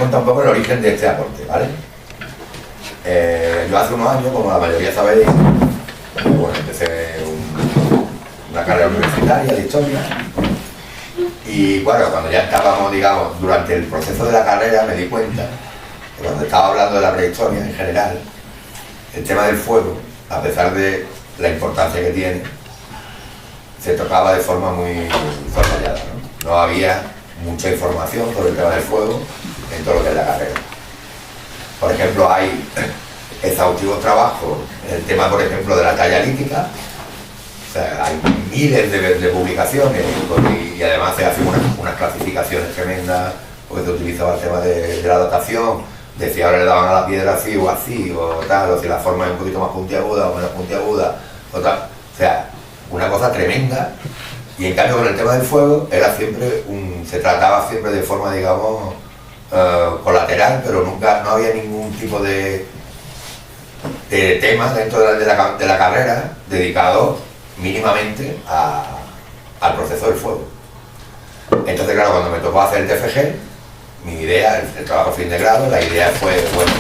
contar un poco el origen de este aporte, ¿vale? Yo hace unos años, como la mayoría sabéis, bueno, empecé una carrera universitaria de historia y bueno, cuando ya estábamos, digamos, durante el proceso de la carrera me di cuenta que cuando estaba hablando de la prehistoria en general, el tema del fuego, a pesar de la importancia que tiene, se tocaba de forma muy soslayada, ¿no? No había mucha información sobre el tema del fuego en todo lo que es la carrera. Por ejemplo, hay exhaustivos trabajos en el tema, por ejemplo, de la talla lítica. O sea, hay miles de publicaciones y además se hacen unas clasificaciones tremendas, porque se utilizaba el tema de la datación, de si ahora le daban a la piedra así o tal, o si la forma es un poquito más puntiaguda o menos puntiaguda, o tal. O sea, una cosa tremenda. Y en cambio con el tema del fuego era siempre se trataba siempre de forma, digamos, colateral, pero nunca, no había ningún tipo de tema dentro de la carrera dedicado mínimamente al proceso del fuego. Entonces, claro, cuando me tocó hacer el TFG, mi idea, el trabajo fin de grado, la idea fue, bueno,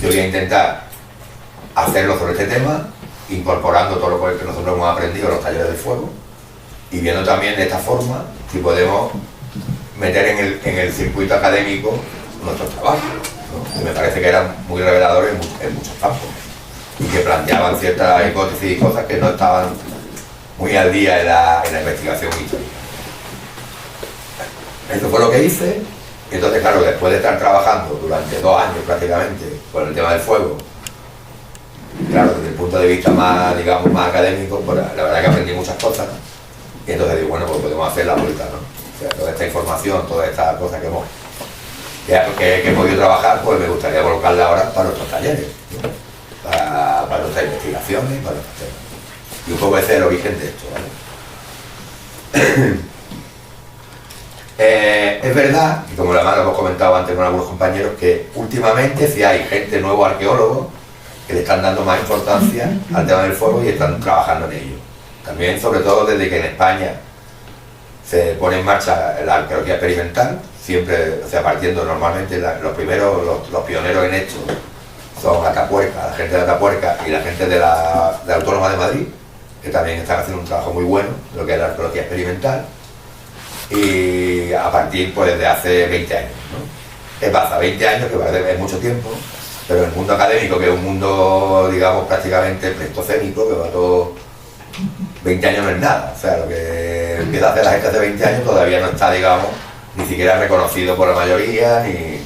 yo voy a intentar hacerlo sobre este tema, incorporando todo lo que nosotros hemos aprendido en los talleres de fuego y viendo también de esta forma si podemos meter en el circuito académico nuestros trabajos, ¿no? Que me parece que eran muy reveladores en muchos campos y que planteaban ciertas hipótesis y cosas que no estaban muy al día en la investigación histórica. Eso fue lo que hice. Y entonces, claro, después de estar trabajando durante 2 años prácticamente con el tema del fuego, claro, desde el punto de vista más, digamos, más académico, pues la verdad que aprendí muchas cosas, ¿no? Y entonces digo, bueno, pues podemos hacer la vuelta, ¿no? O sea, toda esta información, todas estas cosas que he podido trabajar, pues me gustaría colocarla ahora para nuestros talleres, ¿no? Para nuestras investigaciones, para nuestros temas. Y un poco ese es el origen de esto, ¿vale? Es verdad, y como además lo hemos comentado antes con algunos compañeros, que últimamente sí hay gente, nuevos arqueólogos, que le están dando más importancia al tema del fuego y están trabajando en ello. También, sobre todo, desde que en España se pone en marcha la arqueología experimental, siempre, o sea, partiendo normalmente, los pioneros en esto son Atapuerca, la gente de Atapuerca y la gente de la Autónoma de Madrid, que también están haciendo un trabajo muy bueno, lo que es la arqueología experimental. Y a partir pues de hace 20 años, ¿no? ¿Qué pasa? 20 años, que parece es mucho tiempo, pero en el mundo académico, que es un mundo, digamos, prácticamente pleistocénico, que va todo 20 años no es nada. O sea, lo que empieza a hacer la gente hace 20 años todavía no está, digamos, ni siquiera reconocido por la mayoría, y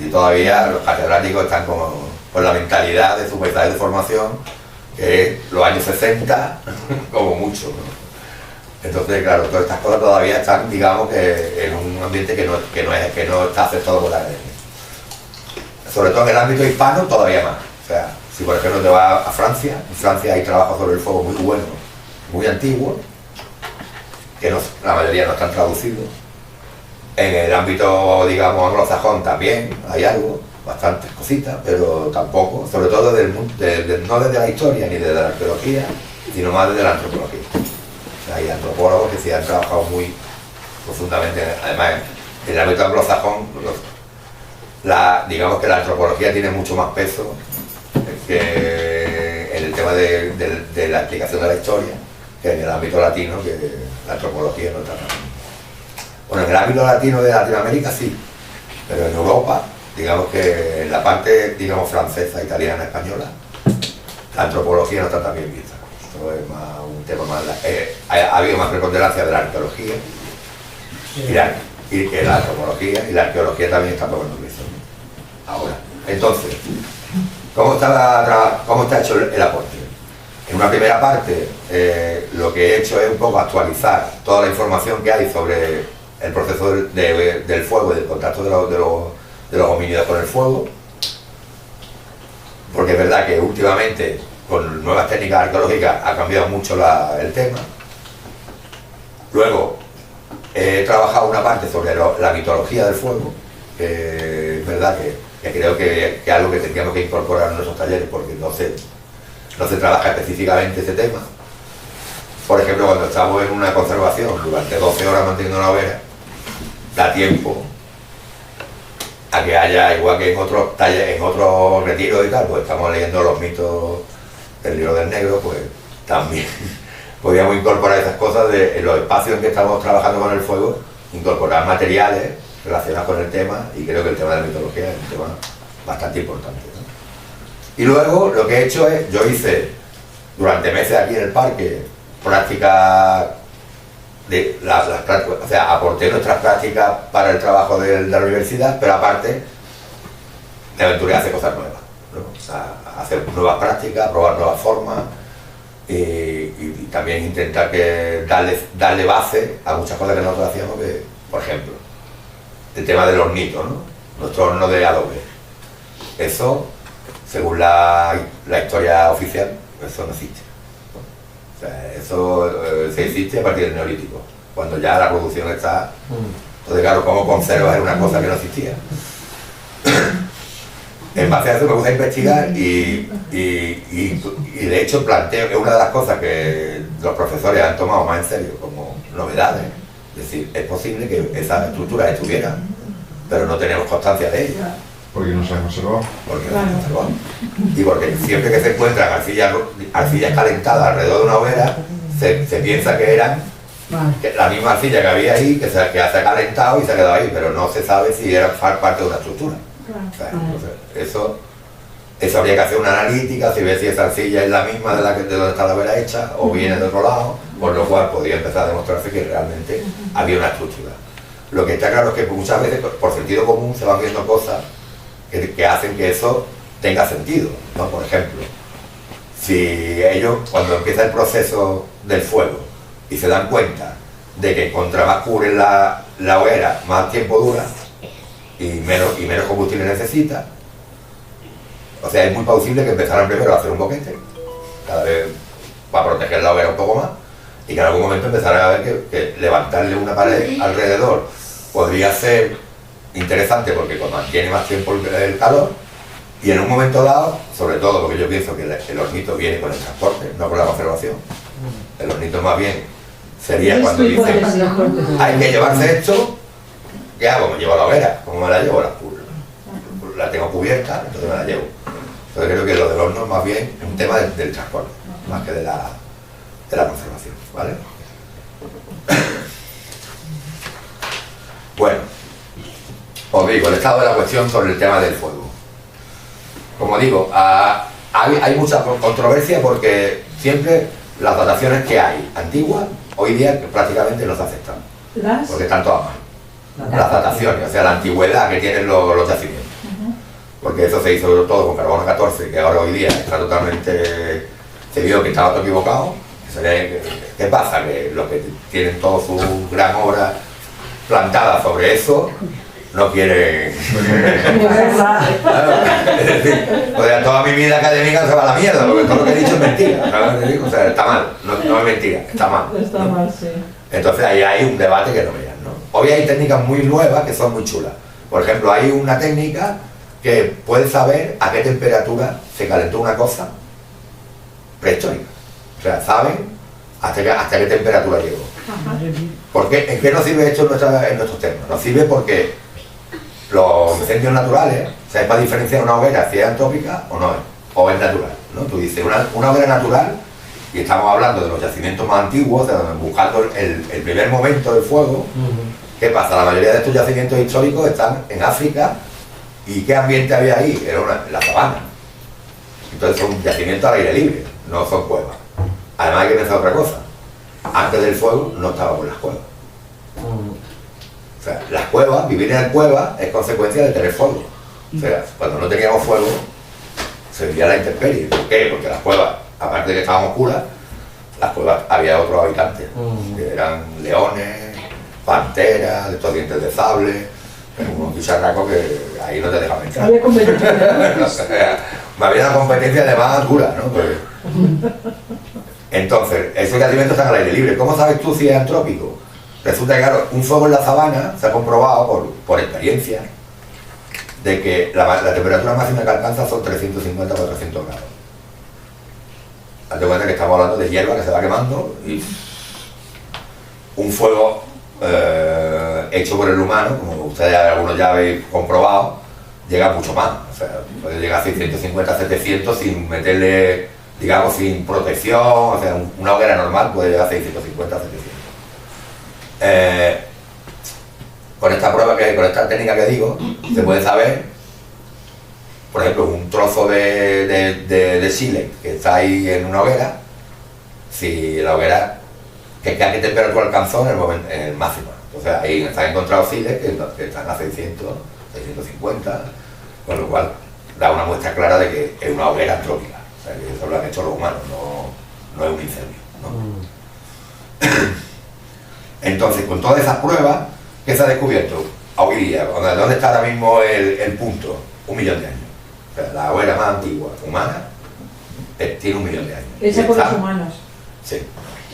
todavía los catedráticos están como con la mentalidad de su mentalidad de formación, que es los años 60, como mucho, ¿no? Entonces, claro, todas estas cosas todavía están, digamos, que en un ambiente que no está aceptado por la academia. Sobre todo en el ámbito hispano, todavía más. O sea, si por ejemplo te vas a Francia, en Francia hay trabajos sobre el fuego muy buenos, muy antiguos, que la mayoría no están traducidos. En el ámbito, digamos, anglosajón también hay algo, bastantes cositas, pero tampoco, sobre todo no desde la historia ni desde la arqueología, sino más desde la antropología. Hay antropólogos que sí han trabajado muy profundamente, además en el ámbito anglosajón, digamos que la antropología tiene mucho más peso que en el tema de la explicación de la historia, que en el ámbito latino, que la antropología no está tan... Bueno, en el ámbito latino de Latinoamérica sí, pero en Europa, digamos que en la parte, digamos, francesa, italiana, española, la antropología no está tan bien vista. Esto es más un tema más... ha habido más preponderancia de la arqueología y que la antropología, y la arqueología también está tomando peso ahora. Entonces, ¿cómo está hecho el aporte? En una primera parte, lo que he hecho es un poco actualizar toda la información que hay sobre el proceso del fuego y del contacto de los homínidos con el fuego, porque es verdad que últimamente con nuevas técnicas arqueológicas ha cambiado mucho el tema. Luego he trabajado una parte sobre la mitología del fuego, que es verdad que creo que es algo que tendríamos que incorporar en nuestros talleres, porque no se trabaja específicamente ese tema. Por ejemplo, cuando estamos en una conservación durante 12 horas manteniendo una hoguera, da tiempo a que haya, igual que en otros talleres, en otros retiros y tal, pues estamos leyendo los mitos del libro del negro, pues también podríamos incorporar esas cosas en los espacios en que estamos trabajando con el fuego, incorporar materiales relacionados con el tema, y creo que el tema de la mitología es un tema bastante importante, ¿no? Y luego lo que he hecho es, yo hice durante meses aquí en el parque prácticas de o sea, aporté nuestras prácticas para el trabajo de la universidad, pero aparte me aventuré a hacer cosas nuevas, ¿no? O sea, hacer nuevas prácticas, probar nuevas formas y también intentar darle base a muchas cosas que nosotros hacíamos, que, por ejemplo, el tema del hornito, ¿no? Nuestro horno de adobe. Eso, según la historia oficial, eso no existe. O sea, eso se existe a partir del Neolítico, cuando ya la producción está... Entonces, claro, ¿cómo conservar una cosa que no existía? En base a eso me gusta investigar y de hecho planteo que una de las cosas que los profesores han tomado más en serio como novedades, es decir, es posible que esas estructuras estuvieran, pero no tenemos constancia de ellas. Porque no se han conservado. Porque no se han conservado. Y porque siempre que se encuentran arcillas calentadas alrededor de una hoguera, se piensa que eran la misma arcilla que había ahí, que se ha calentado y se ha quedado ahí, pero no se sabe si era parte de una estructura. O sea, entonces, eso habría que hacer una analítica, si ve si esa arcilla es la misma de donde está la hoguera hecha o viene de otro lado, por lo cual podría empezar a demostrarse que realmente había una estructura. Lo que está claro es que muchas veces, por sentido común, se van viendo cosas que hacen que eso tenga sentido, ¿no? Por ejemplo, si ellos, cuando empieza el proceso del fuego y se dan cuenta de que contra más cubren la hoguera, más tiempo dura y menos combustible necesita, o sea, es muy posible que empezaran primero a hacer un boquete, cada vez para proteger la hoguera un poco más, y que en algún momento empezaran a ver que levantarle una pared alrededor podría ser interesante porque mantiene más tiempo el calor, y en un momento dado, sobre todo porque yo pienso que el hornito viene con el transporte, no con la conservación. El hornito más bien sería cuando dicen hay que llevarse esto, ¿qué hago? Me llevo la hoguera, ¿cómo me la llevo? La tengo cubierta, entonces me la llevo. Entonces creo que lo del horno más bien es un tema del transporte, más que de la conservación, ¿vale? Bueno, os digo, el estado de la cuestión sobre el tema del fuego. Como digo, hay mucha controversia porque siempre las dataciones que hay antiguas, hoy día prácticamente no se aceptan. Porque están todas mal. Las dataciones, o sea, la antigüedad que tienen los yacimientos. Porque eso se hizo todo con carbono 14, que ahora hoy día está totalmente... Se vio que estaba todo equivocado. ¿Qué pasa? Que los que tienen toda su gran obra plantada sobre eso, no quieren... Claro, es decir, o sea, toda mi vida académica se va a la mierda, porque todo lo que he dicho es mentira, ¿sabes? O sea, está mal, no es mentira, está mal. Está mal, sí. Entonces ahí hay un debate que no vean, ¿no? Hoy hay técnicas muy nuevas que son muy chulas. Por ejemplo, hay una técnica que puede saber a qué temperatura se calentó una cosa prehistórica. O sea, saben hasta qué temperatura llegó. ¿Por qué? ¿En qué nos sirve esto en nuestros temas? Nos sirve porque los incendios naturales, o sea, es para diferenciar una hoguera si es antrópica o no es, o es natural, ¿no? Tú dices, una hoguera natural, y estamos hablando de los yacimientos más antiguos, buscando el primer momento del fuego. ¿Qué pasa? La mayoría de estos yacimientos históricos están en África, ¿y qué ambiente había ahí? Era la sabana. Entonces son yacimientos al aire libre, no son cuevas. Además hay que pensar otra cosa, antes del fuego no estábamos las cuevas. O sea, las cuevas, vivir en cuevas es consecuencia de tener fuego. O sea, cuando no teníamos fuego, se vivía la intemperie. ¿Por qué? Porque las cuevas, aparte de que estaban oscuras, las cuevas había otros habitantes, que eran leones, panteras, de estos dientes de sable, unos bicharracos que ahí no te dejaban entrar. Había competencia. O sea, había una competencia además dura, ¿no? Pues, entonces, esos yacimientos están al aire libre. ¿Cómo sabes tú si es antrópico? Resulta que, claro, un fuego en la sabana se ha comprobado por experiencia de que la temperatura máxima que alcanza son 350 o 400 grados. Date cuenta que estamos hablando de hierba que se va quemando y un fuego hecho por el humano, como ustedes algunos ya habéis comprobado, llega mucho más. O sea, puede llegar a 650, 700 sin meterle, digamos, sin protección. O sea, una hoguera normal puede llegar a 650, 700. Con esta prueba con esta técnica que digo, se puede saber, por ejemplo, un trozo de sílex que está ahí en una hoguera, si la hoguera, a qué temperatura alcanzó en el máximo. Entonces ahí se han encontrado sílex que están a 600, 650, con lo cual da una muestra clara de que es una hoguera antrópica. O sea, que eso lo han hecho los humanos, no es un incendio, ¿no? Entonces, con todas esas pruebas, ¿qué se ha descubierto? Hoy día, ¿dónde está ahora mismo el punto? 1 millón de años. O sea, la hoguera más antigua humana tiene 1 millón de años. Hecha por los humanos. Sí.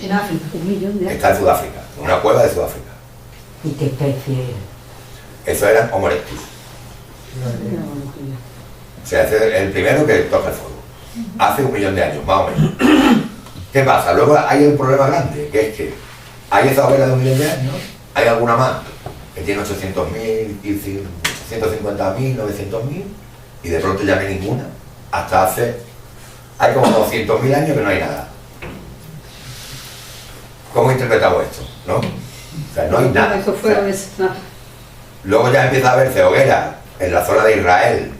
En África. 1 millón de años. Está en Sudáfrica, en una cueva de Sudáfrica. ¿Y qué especie era? Eso era Homo erectus. O sea, ese es el primero que toca el fuego. Hace 1 millón de años, más o menos. ¿Qué pasa? Luego hay un problema grande, que es que hay esa hoguera de 1 millón de años, hay alguna más que tiene 800.000, 850.000, 900.000, y de pronto ya no hay ninguna. Hasta hay como 200.000 años que no hay nada. ¿Cómo interpretamos esto? ¿No? O sea, no hay nada. Eso O fue sea, luego ya empieza a verse hogueras en la zona de Israel,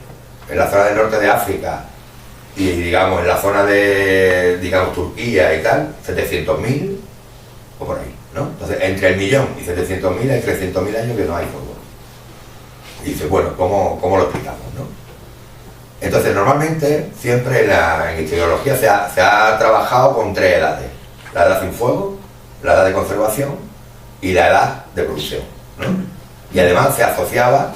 en la zona del norte de África y, digamos, en la zona de, digamos, Turquía y tal, 700.000 o por ahí, ¿no? Entonces, entre 1.000.000 y 700.000 hay 300.000 años que no hay fuego. Y dice, bueno, ¿cómo lo explicamos, no? Entonces, normalmente, siempre en historiografía se ha trabajado con 3 edades. La edad sin fuego, la edad de conservación y la edad de producción, ¿no? Y además se asociaba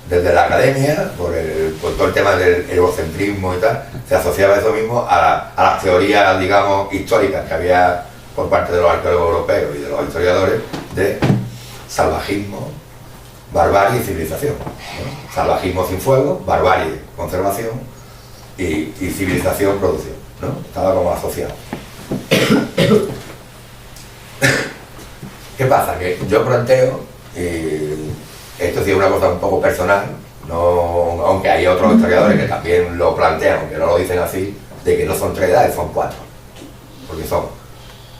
desde la academia, por todo el tema del egocentrismo y tal, se asociaba eso mismo a las teorías, digamos, históricas que había por parte de los arqueólogos europeos y de los historiadores de salvajismo, barbarie y civilización, ¿no? Salvajismo sin fuego, barbarie, conservación y civilización, producción, ¿no? Estaba como asociado. ¿Qué pasa? Que yo planteo, esto sí es una cosa un poco personal, aunque hay otros historiadores que también lo plantean, aunque no lo dicen así, de que no son 3 edades, son 4. Porque son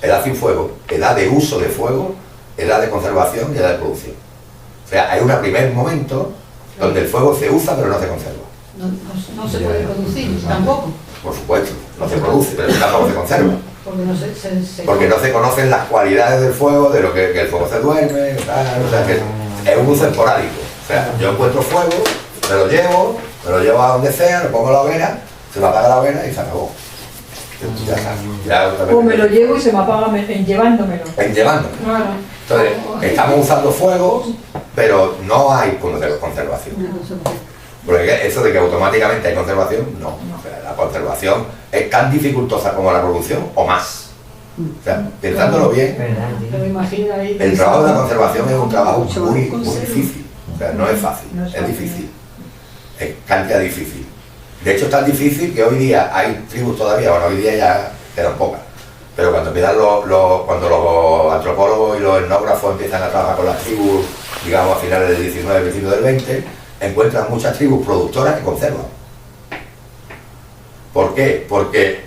edad sin fuego, edad de uso de fuego, edad de conservación y edad de producción. O sea, hay un primer momento donde el fuego se usa pero no se conserva. No se puede producir, tampoco. Por supuesto, no se produce, pero tampoco se conserva. Porque no se Porque no se conocen las cualidades del fuego, de lo que el fuego se duerme, tal, o sea, que es un uso esporádico. O sea, yo encuentro fuego, me lo llevo a donde sea, lo pongo en la hoguera, se me apaga la hoguera y se acabó. Ya está. O me lo llevo y se me apaga en llevándomelo. En llevándome. Claro. Entonces, estamos usando fuego, pero no hay conservación. No se puede. Porque eso de que automáticamente hay conservación, no. O sea, la conservación es tan dificultosa como la producción o más. O sea, pensándolo bien, ¿Verdad? Pero imagina ahí. el trabajo de la conservación es un trabajo Mucho muy más conserva. difícil. O sea, no es fácil, No es es fácil. difícil. Es cantidad difícil. De hecho, es tan difícil que hoy día hay tribus todavía, bueno, hoy día ya quedan pocas. Pero cuando empiezan cuando los antropólogos y los etnógrafos empiezan a trabajar con las tribus, digamos a finales del 19, principios del 20, encuentran muchas tribus productoras que conservan. ¿Por qué? Porque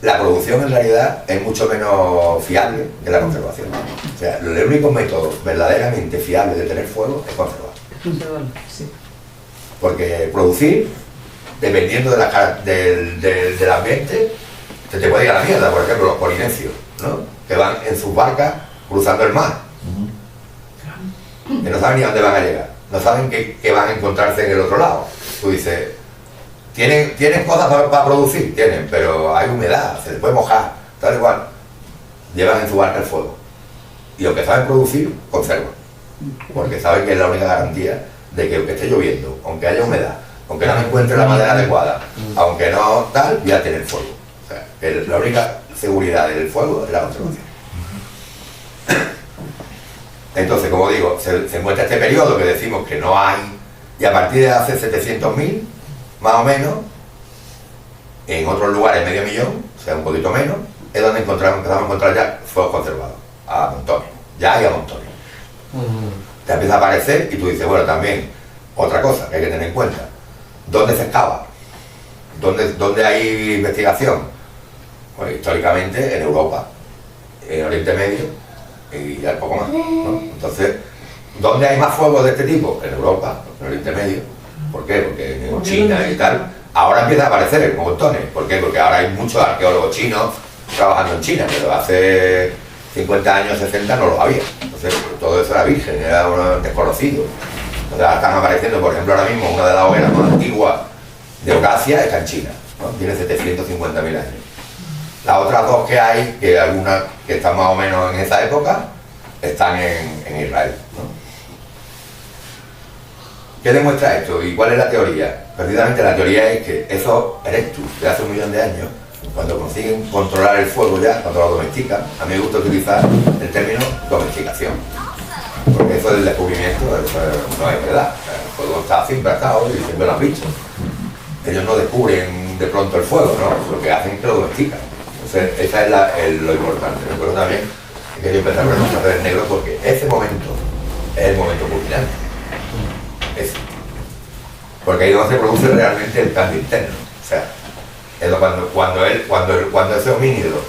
la producción en realidad es mucho menos fiable que la conservación. O sea, el único método verdaderamente fiable de tener fuego es conservar. Conservarlo. Sí. Porque producir, dependiendo del ambiente, se te puede ir a la mierda. Por ejemplo, los polinesios, ¿no? Que van en sus barcas cruzando el mar, que no saben ni a dónde van a llegar, no saben qué van a encontrarse en el otro lado. Tú dices, ¿tienen cosas para producir? Tienen, pero hay humedad, se les puede mojar, tal igual. Llevan en su barca el fuego. Y lo que saben producir, conservan. Porque saben que es la única garantía de que aunque esté lloviendo, aunque haya humedad, aunque no me encuentre la madera adecuada, aunque no tal, voy a tener fuego. O sea, que la única seguridad del fuego es la conservación. Entonces, como digo, se encuentra este periodo que decimos que no hay, y a partir de hace 700.000, más o menos, en otros lugares medio millón, o sea, un poquito menos, es donde empezamos a encontrar ya fuegos conservados, a montones, ya hay a montones. Te empieza a aparecer y tú dices, bueno, también Otra cosa que hay que tener en cuenta, ¿dónde se excava? ¿Dónde hay investigación? Pues históricamente en Europa, en Oriente Medio y ya poco más, ¿no? Entonces, ¿dónde hay más fuegos de este tipo? En Europa, en Oriente Medio. ¿Por qué? Porque en China y tal, ahora empieza a aparecer montones. ¿Por qué? Porque ahora hay muchos arqueólogos chinos trabajando en China, pero hace 50 años, 60 no lo había. Entonces, todo eso era virgen, era un desconocido. O sea, están apareciendo, por ejemplo, ahora mismo una de las hogueras más antiguas de Eurasia está en China, ¿no? Tiene 750.000 años. Las otras dos que hay, que algunas que están más o menos en esa época, están en Israel, ¿no? ¿Qué demuestra esto? ¿Y cuál es la teoría? Precisamente la teoría es que esos erectus de hace 1 millón de años, cuando consiguen controlar el fuego ya, cuando lo domestican, a mí me gusta utilizar el término domesticación. Porque eso del descubrimiento, eso no es verdad. El fuego está siempre ha estado y siempre lo han visto. Ellos no descubren de pronto el fuego, ¿no? Lo que hacen es que lo domestican. Entonces, esa es lo importante. Recuerdo también que yo empecé a ver el negro porque ese momento es el momento culminante. Ese. Porque ahí es donde se produce realmente el cambio interno. O sea, es cuando ese homínido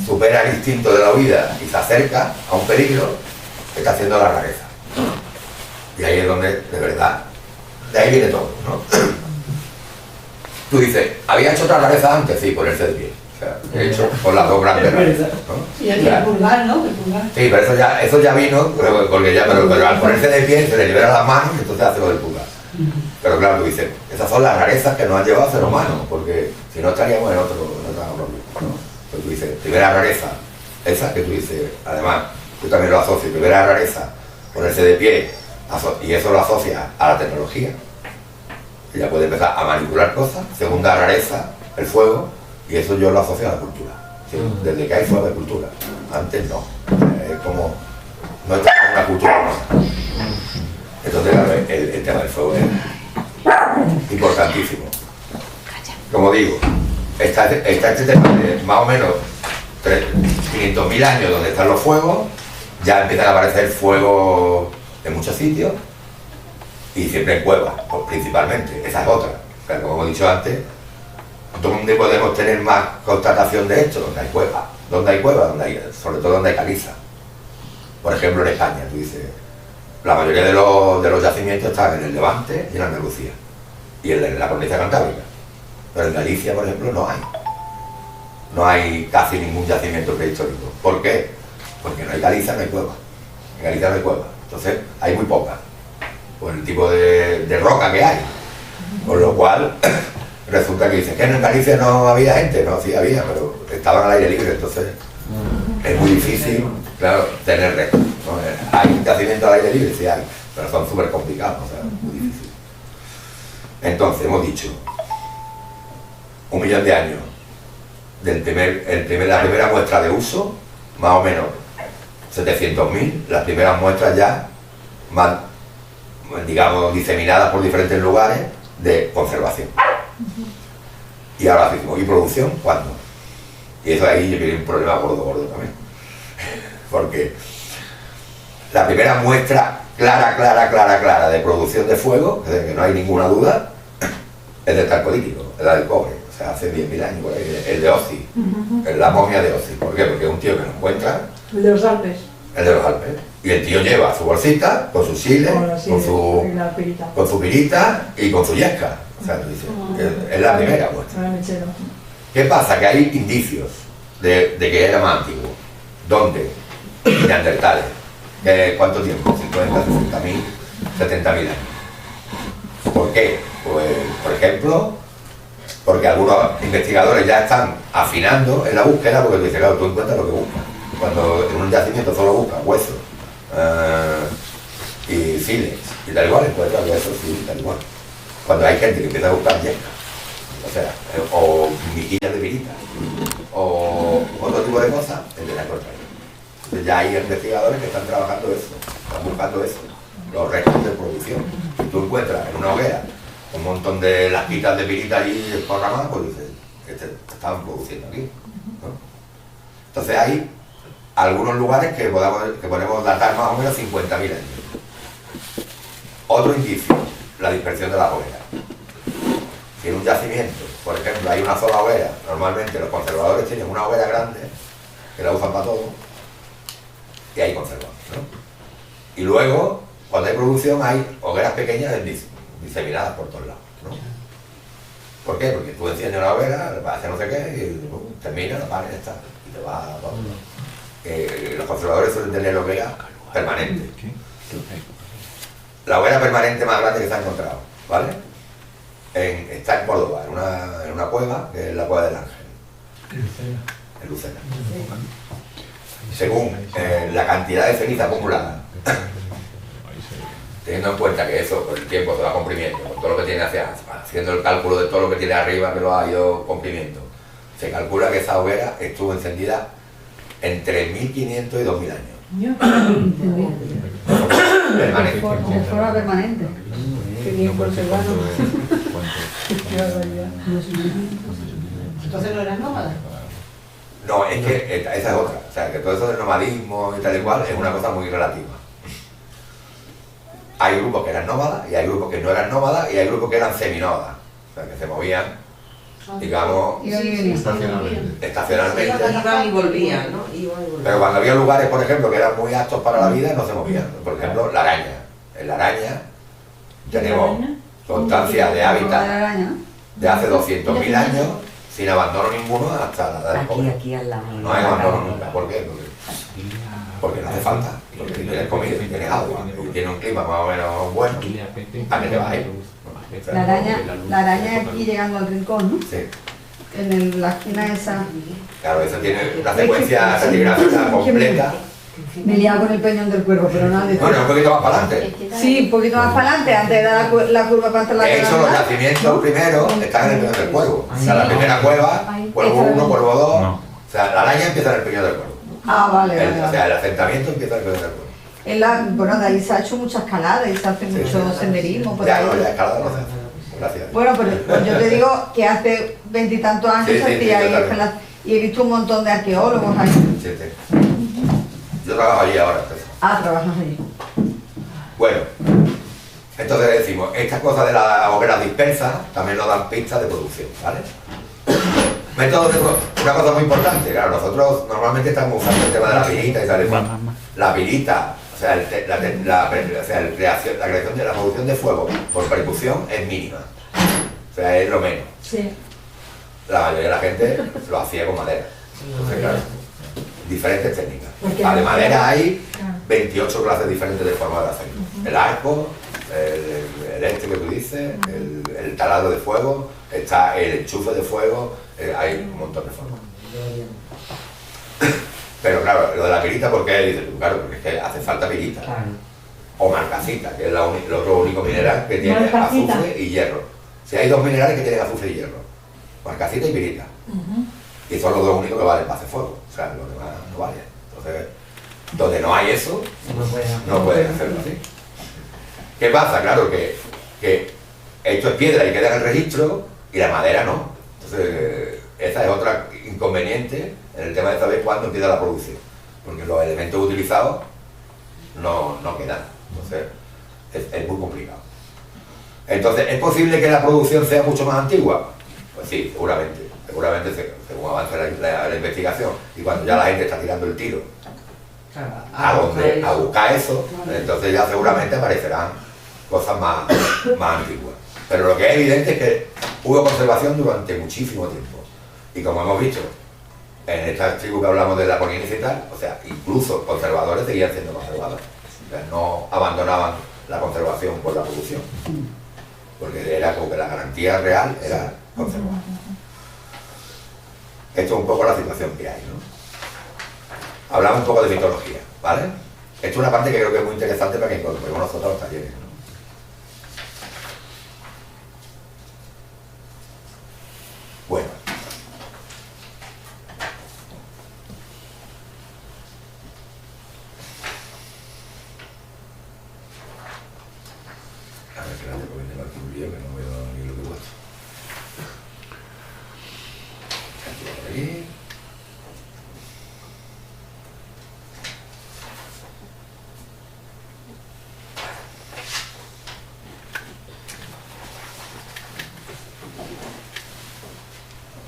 supera el instinto de la huida y se acerca a un peligro, está haciendo la rareza. Y ahí es donde, de verdad, de ahí viene todo, ¿no? Tú dices, ¿había hecho otra rareza antes? Sí, ponerse de pie. O sea, he hecho con las dos grandes rarezas, ¿no? Y el pulgar, ¿no? El pulgar. Sí, pero eso ya vino, porque ya, pero al ponerse de pie se le liberan las manos y entonces hace lo del pulgar. Pero claro, tú dices, esas son las rarezas que nos han llevado a ser humanos, porque si no estaríamos en otra rollo, ¿no? Pues tú dices, primera rareza, esa que tú dices, además, tú también lo asocias, primera rareza, ponerse de pie, y eso lo asocias a la tecnología. Ella puede empezar a manipular cosas. Segunda rareza, el fuego, y eso yo lo asocio a la cultura. ¿Sí? Desde que hay fuego de cultura. Antes no. Es como, no está en una cultura humana. Entonces, claro, el tema del fuego es importantísimo. Como digo, está este tema de más o menos 500.000 años donde están los fuegos, ya empiezan a aparecer fuegos en muchos sitios, y siempre en cuevas, pues, principalmente. Esa es otra. O sea, como hemos dicho antes, ¿dónde podemos tener más constatación de esto? Donde hay cuevas. ¿Dónde hay cuevas? Sobre todo donde hay caliza. Por ejemplo, en España, tú dices, la mayoría de los yacimientos están en el Levante y en Andalucía, y en la cornisa cantábrica. Pero en Galicia, por ejemplo, no hay. No hay casi ningún yacimiento prehistórico. ¿Por qué? Porque no hay caliza, no hay cueva. En Galicia no hay cueva. Entonces, hay muy pocas, por el tipo de roca que hay. Con lo cual, resulta que dices que en Galicia no había gente. No, sí había, pero estaban al aire libre, entonces es muy difícil, claro, tener récord, ¿no? Hay yacimientos al aire libre, sí hay, pero son súper complicados, o sea, muy difícil. Entonces, hemos dicho, 1 millón de años, la primera muestra de uso, más o menos 700.000, las primeras muestras ya más, digamos, diseminadas por diferentes lugares de conservación. Y ahora decimos, ¿y producción? ¿Cuándo? Y eso ahí viene un problema gordo también. Porque la primera muestra clara de producción de fuego, es decir, que no hay ninguna duda, es del Calcolítico, es la del cobre. O sea, hace 10.000 años por ahí, el de Osis, es la momia de Osis. ¿Por qué? Porque es un tío que lo encuentra. El de los Alpes. El de los Alpes. Y el tío lleva su bolsita, con su chile, con su pirita y con su yesca. O sea, tú dices, es la primera muestra. ¿Qué pasa? Que hay indicios de que era más antiguo. ¿Dónde? Neandertales. ¿Cuánto tiempo? 50, 60.000, 70.000 años. ¿Por qué? Pues, por ejemplo, porque algunos investigadores ya están afinando en la búsqueda, porque tú dices, claro, tú encuentras lo que buscas. Cuando en un yacimiento solo buscas huesos y sílex y tal igual, encuentras huesos y tal igual. Cuando hay gente que empieza a buscar yesca, o sea, o mejillas de pirita, o otro tipo de cosas, empieza a encontrar. Entonces ya hay investigadores que están trabajando eso, están buscando eso, los restos de producción. Si tú encuentras en una hoguera un montón de lasquitas de pirita allí desparramadas, pues dices, estaban produciendo aquí, ¿no? Entonces hay algunos lugares que podemos datar más o menos 50.000 años. Otro indicio, la dispersión de las hogueras. Si en un yacimiento, por ejemplo, hay una sola hoguera, normalmente los conservadores tienen una hoguera grande, que la usan para todo, y ahí conservan, ¿no? Y luego, cuando hay producción, hay hogueras pequeñas diseminadas por todos lados, ¿no? ¿Por qué? Porque tú enciendes una hoguera, hace no sé qué, y termina, la apagas y está, y te va a todo. Los conservadores suelen tener hogueras permanentes. La hoguera permanente más grande que se ha encontrado, ¿vale? Está en Córdoba, en una cueva, que es la Cueva del Ángel, en Lucena. Según la cantidad de ceniza acumulada, teniendo en cuenta que eso con el tiempo se va comprimiendo, con todo lo que tiene haciendo el cálculo de todo lo que tiene arriba que lo ha ido comprimiendo, se calcula que esa hoguera estuvo encendida entre 1500 y 2000 años. Permanente. De forma permanente. Qué bien conservado. Qué barbaridad. Entonces no eran nómadas. No, es que esa es otra. O sea, que todo eso del nomadismo y tal y cual es una cosa muy relativa. Hay grupos que eran nómadas y hay grupos que no eran nómadas y hay grupos que eran seminómadas. O sea, que se movían, digamos, estacionalmente. Iban y volvían, ¿no? Pero cuando había lugares, por ejemplo, que eran muy aptos para la vida, no se movían. Por ejemplo, la araña. En la araña tenemos constancia de hábitat de hace 200.000 años sin abandono ninguno hasta la edad del cobre. Aquí al lado. No hay abandono nunca. ¿Por qué? Porque no hace falta. Porque si tienes comida, si tienes agua y tienes un clima más o menos bueno, ¿a qué te vas a ir? O sea, La araña aquí llegando al rincón, ¿no? sí. La esquina esa. Claro, eso tiene una secuencia estratigráfica completa. Me he liado con el peñón del cuervo, pero nada de Bueno, un poquito más para adelante. Sí, un poquito más para adelante, antes de dar la curva para hacer la De hecho, los granada. yacimientos primero están en el peñón del cuervo. O sea, la primera cueva, cuervo 1, cuervo 2. O sea, la araña empieza en el peñón del cuervo. Ah, vale, vale, O vale. sea, el asentamiento empieza en el peñón del cuervo. Bueno, de ahí se ha hecho mucha escalada y se hace mucho senderismo por Ya, ahí. no, ya escalada no se hace. Gracias. Bueno, pues yo te digo que hace 20 y tantos años Sí, se sí, hacía sí, ahí yo también. escalada. Y he visto un montón de arqueólogos ahí. Sí, sí. Yo trabajo allí ahora. Entonces. Ah, trabajas allí. Bueno, entonces decimos, estas cosas de las hogueras dispersas también nos dan pistas de producción, ¿vale? Métodos de producción. Una cosa muy importante, claro, nosotros normalmente estamos usando el tema de la pirita y tal y cual. La pirita, o sea, la creación de la producción de fuego por percusión es mínima. O sea, es lo menos. Sí. La mayoría de la gente lo hacía con madera. Entonces, claro, diferentes técnicas. Porque De la madera madera- hay Ah. 28 clases diferentes de forma de hacerlo. El arco, el este que tú dices, el taladro de fuego, está el enchufe de fuego, hay un montón de formas. Pero claro, lo de la pirita, ¿por qué? Dices tú, claro, porque es que hace falta pirita. O marcasita, que es el otro único mineral que tiene Marcasita. azufre y hierro. Si hay dos minerales que tienen azufre y hierro, marcasita y pirita. Y son los dos únicos que valen para hacer fuego. O sea, los demás no valen. Entonces, donde no hay eso, no pueden hacerlo así. ¿Qué pasa? Claro que esto es piedra y queda en el registro y la madera no. Entonces, esa es otra inconveniente en el tema de saber cuándo empieza la producción. Porque los elementos utilizados no quedan. Entonces, es muy complicado. Entonces, ¿es posible que la producción sea mucho más antigua? Pues sí, seguramente. Seguramente según avance la investigación y cuando ya la gente está tirando el tiro a buscar eso, entonces ya seguramente aparecerán cosas más antiguas. Pero lo que es evidente es que hubo conservación durante muchísimo tiempo. Y como hemos visto, en esta tribu que hablamos de la Polinesia y tal, o sea, incluso conservadores seguían siendo conservadores. O sea, no abandonaban la conservación por la producción. Porque era como que la garantía real era conservar. Esto es un poco la situación que hay, ¿no? Hablamos un poco de mitología, ¿vale? Esto es una parte que creo que es muy interesante para que incorporemos nosotros los talleres, ¿no? Bueno. A ver, espérate, porque tengo aquí un lío que no veo ni lo que he puesto. Aquí, por aquí.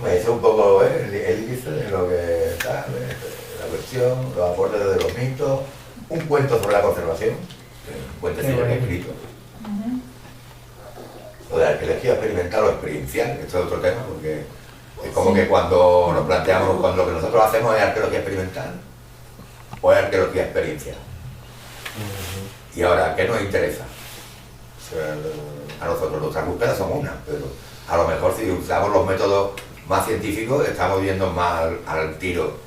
Me dice un poco el índice de lo que está, la cuestión, los aportes de los mitos, un cuento sobre la conservación, un cuentecillo que he escrito. Lo de arqueología experimental o experiencial, esto es otro tema, porque es como que cuando nos planteamos, cuando lo que nosotros hacemos es arqueología experimental o es arqueología experiencial. Y ahora, ¿qué nos interesa? O sea, a nosotros nuestras búsquedas son una, pero a lo mejor si usamos los métodos más científicos estamos yendo más al tiro,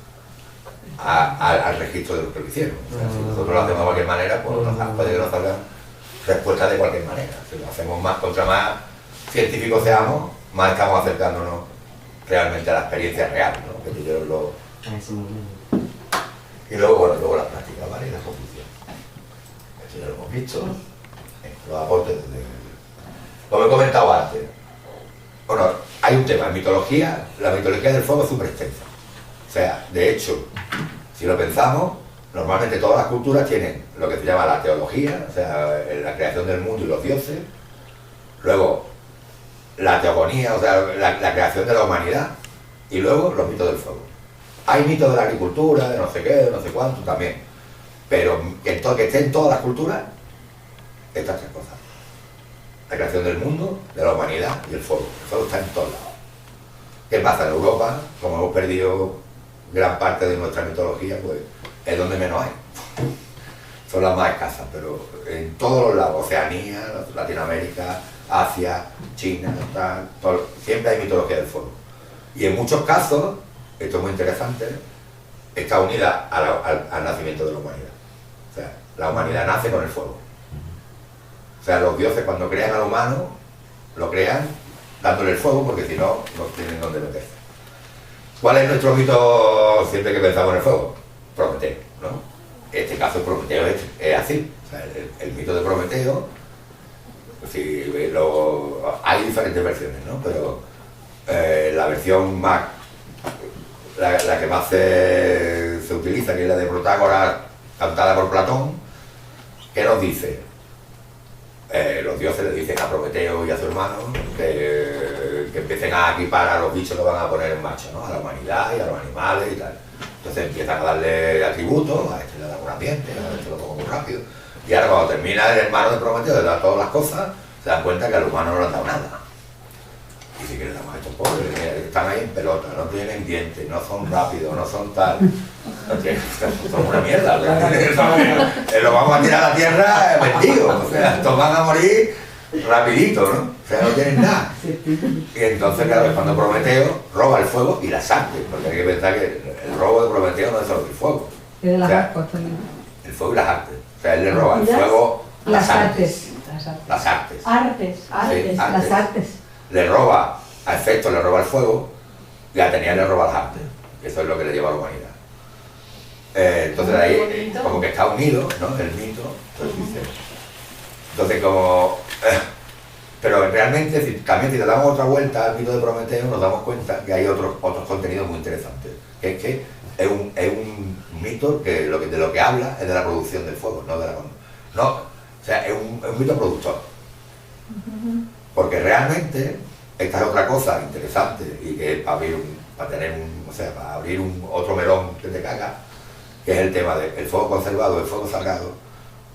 al registro de lo que lo hicieron. O sea, si nosotros lo hacemos de cualquier manera, pues puede que nos salgan respuestas de cualquier manera. Si lo hacemos más, contra más científicos seamos, más estamos acercándonos realmente a la experiencia real, ¿no? Que yo y luego, bueno, luego las prácticas, ¿vale? Y la conclusión. Esto ya lo hemos visto. Los aportes como he comentado antes. Bueno, hay un tema en mitología, la mitología del fuego es súper extensa. O sea, de hecho, si lo pensamos, normalmente todas las culturas tienen lo que se llama la teología, o sea, la creación del mundo y los dioses. Luego, la teogonía, o sea, la creación de la humanidad. Y luego, los mitos del fuego. Hay mitos de la agricultura, de no sé qué, de no sé cuánto también. Pero que estén todas las culturas, estas tres cosas. La creación del mundo, de la humanidad y el fuego. El fuego está en todos lados. ¿Qué pasa en Europa? Como hemos perdido gran parte de nuestra mitología, pues es donde menos hay. Son las más escasas, pero en todos los lados, Oceanía, Latinoamérica, Asia, China, siempre hay mitología del fuego. Y en muchos casos, esto es muy interesante, está unida al nacimiento de la humanidad. O sea, la humanidad nace con el fuego. O sea, los dioses cuando crean al humano, lo crean dándole el fuego, porque si no, no tienen dónde meterse. ¿Cuál es nuestro mito siempre que pensamos en el fuego? Prometeo, ¿no? En este caso Prometeo es así. O sea, el mito de Prometeo, si hay diferentes versiones, ¿no? Pero la versión más, la que más se utiliza, que es la de Protágoras, cantada por Platón, ¿qué nos dice? Los dioses le dicen a Prometeo y a su hermano que empiecen a equipar a los bichos que van a poner en marcha, ¿no? A la humanidad y a los animales y tal. Entonces empiezan a darle atributos, a este le da un ambiente, a este lo pongo muy rápido. Y ahora cuando termina el hermano de Prometeo de dar todas las cosas, se dan cuenta que al humano no le han dado nada. Y si que le damos a estos pobres, están ahí en pelota, no tienen dientes, no son rápidos, no son tal. Son una mierda. Lo vamos a tirar a la tierra vendidos. O sea, estos van a morir rapidito, ¿no? O sea, no tienen nada. Y entonces, claro, es cuando Prometeo roba el fuego y las artes, porque hay que pensar que el robo de Prometeo no es solo el fuego. Es de las artes también. El fuego y las artes. O sea, él le roba el fuego, las artes. Las artes. Artes. Sí, Las artes. Le roba, a Hefesto le roba el fuego y a Atenea le roba las artes. Eso es lo que le lleva a la humanidad. Entonces ahí como que está unido, ¿no? El mito. Entonces como... pero realmente también si le damos otra vuelta al mito de Prometeo nos damos cuenta que hay otros contenidos muy interesantes. Que es que es un mito que de lo que habla es de la producción del fuego, no de la... No, o sea, es un mito productor. Porque realmente esta es otra cosa interesante y que para abrir otro melón que te caga, que es el tema del fuego conservado, el fuego sagrado,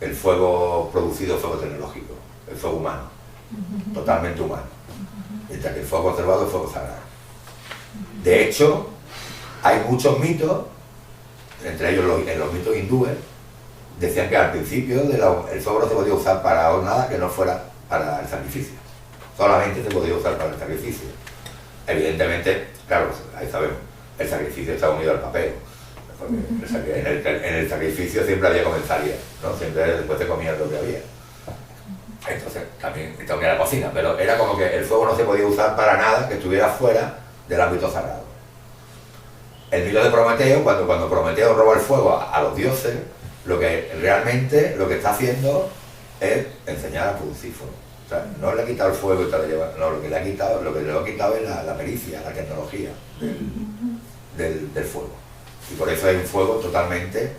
el fuego producido, el fuego tecnológico, el fuego humano, totalmente humano. Mientras que el fuego conservado es el fuego sagrado. De hecho, hay muchos mitos, entre ellos en los mitos hindúes, decían que al principio el fuego no se podía usar para nada que no fuera para el sacrificio. Solamente se podía usar para el sacrificio. Evidentemente, claro, ahí sabemos, el sacrificio está unido al papel. Porque en el sacrificio siempre había comensales, ¿no? Siempre después te comías lo que había. Entonces también está unida a la cocina, pero era como que el fuego no se podía usar para nada que estuviera fuera del ámbito sagrado. El mito de Prometeo, cuando Prometeo roba el fuego a los dioses, lo que realmente lo que está haciendo es enseñar a producir fuego. O sea, no le ha quitado el fuego y te lo lleva, no, lo que le ha quitado es la pericia, la tecnología del fuego. Y por eso hay un fuego totalmente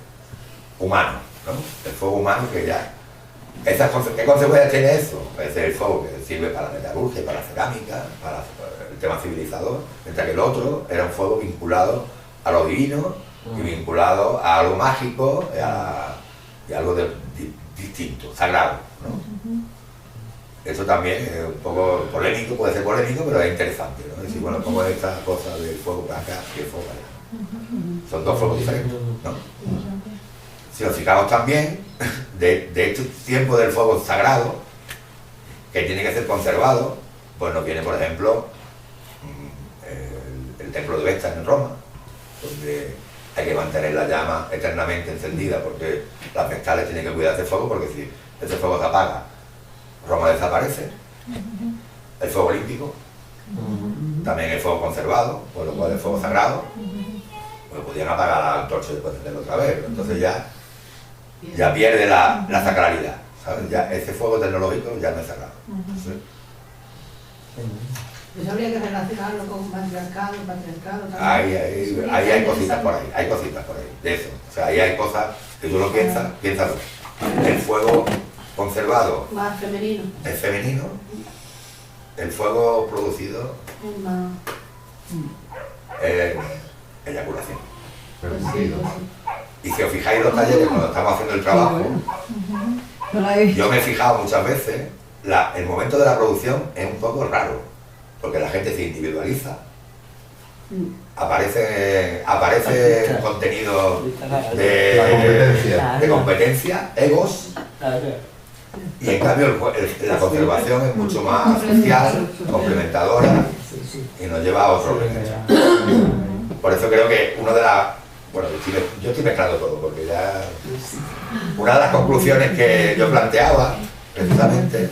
humano, ¿no? El fuego humano que ya ¿Qué consecuencias tiene eso? Es el fuego que sirve para la metalurgia, para la cerámica, para el tema civilizador, mientras que el otro era un fuego vinculado a lo divino y vinculado a algo mágico y algo distinto, sagrado, ¿no? Eso también es un poco polémico, puede ser polémico, pero es interesante, ¿no? Es decir, bueno, cómo es esta cosa del fuego para acá y el fuego para allá. Son dos fuegos diferentes, ¿no? Si nos fijamos también, de este tiempo del fuego sagrado, que tiene que ser conservado, pues nos viene, por ejemplo, el templo de Vesta en Roma, donde hay que mantener la llama eternamente encendida, porque las vestales tienen que cuidar de ese fuego, porque si ese fuego se apaga, Roma desaparece. El fuego olímpico, también el fuego conservado, por lo cual el fuego sagrado, pues podían apagar la antorcha y después encenderlo otra vez, entonces ya pierde la sacralidad, ¿sabes? Ya ese fuego tecnológico ya no es sagrado. ¿Sí? Eso habría que relacionarlo con patriarcado también. Ahí hay cositas por ahí, de eso. O sea, ahí hay cosas que tú no piénsalo. El fuego conservado Más femenino. es femenino, el fuego producido Es más. es eyaculación. Pues sí, pues sí. Y si os fijáis los talleres cuando estamos haciendo el trabajo, No la he visto. yo me he fijado muchas veces, el momento de la producción es un poco raro, porque la gente se individualiza, aparece contenido de competencia, egos, y en cambio la conservación es mucho más social, complementadora, y nos lleva a otro ritmo. Por eso creo que bueno, yo estoy mezclando todo, porque ya una de las conclusiones que yo planteaba, precisamente,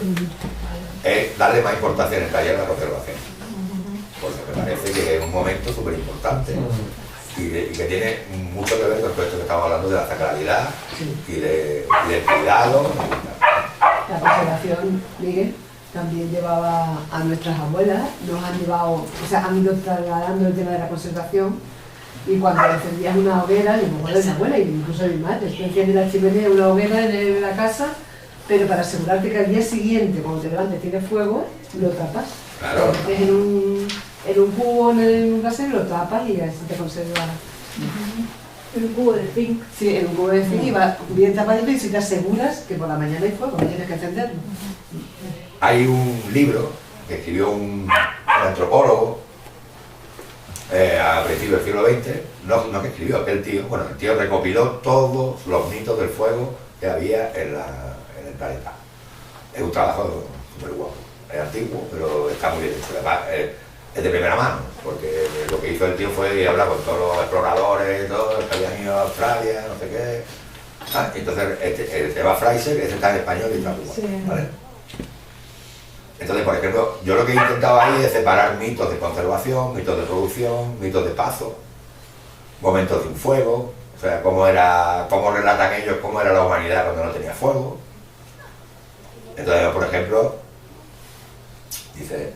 es darle más importancia en el taller a la conservación, porque me parece que es un momento súper importante y que tiene mucho que ver con esto que estamos hablando de la sacralidad y del cuidado. La conservación, Miguel, también llevaba a nuestras abuelas, nos han llevado, o sea, han ido trasladando el tema de la conservación, y cuando encendías una hoguera, yo me acuerdo de mi abuela, incluso de mi madre, tú enciendes la chimenea, una hoguera en la casa, pero para asegurarte que al día siguiente, cuando te levantes, tienes fuego, lo tapas. Claro. Lo metes en un cubo en un casero, lo tapas y así te conserva. En un cubo de zinc. Sí, en un cubo de zinc y va bien tapadito, y si te aseguras que por la mañana hay fuego, no tienes que encenderlo. Hay un libro que escribió un antropólogo a principios del siglo XX, no que escribió, que el tío recopiló todos los mitos del fuego que había en el planeta. Es un trabajo súper guapo, es antiguo, pero está muy bien hecho. Además, es de primera mano, porque lo que hizo el tío fue hablar con todos los exploradores y todo, que habían ido a Australia, no sé qué. Entonces, el tema Fraser, ese está en español y está muy guapo, ¿vale? Entonces, por ejemplo, yo lo que he intentado ahí es separar mitos de conservación, mitos de producción, mitos de paso, momentos de un fuego, o sea, cómo relatan ellos cómo era la humanidad cuando no tenía fuego. Entonces, por ejemplo, dice,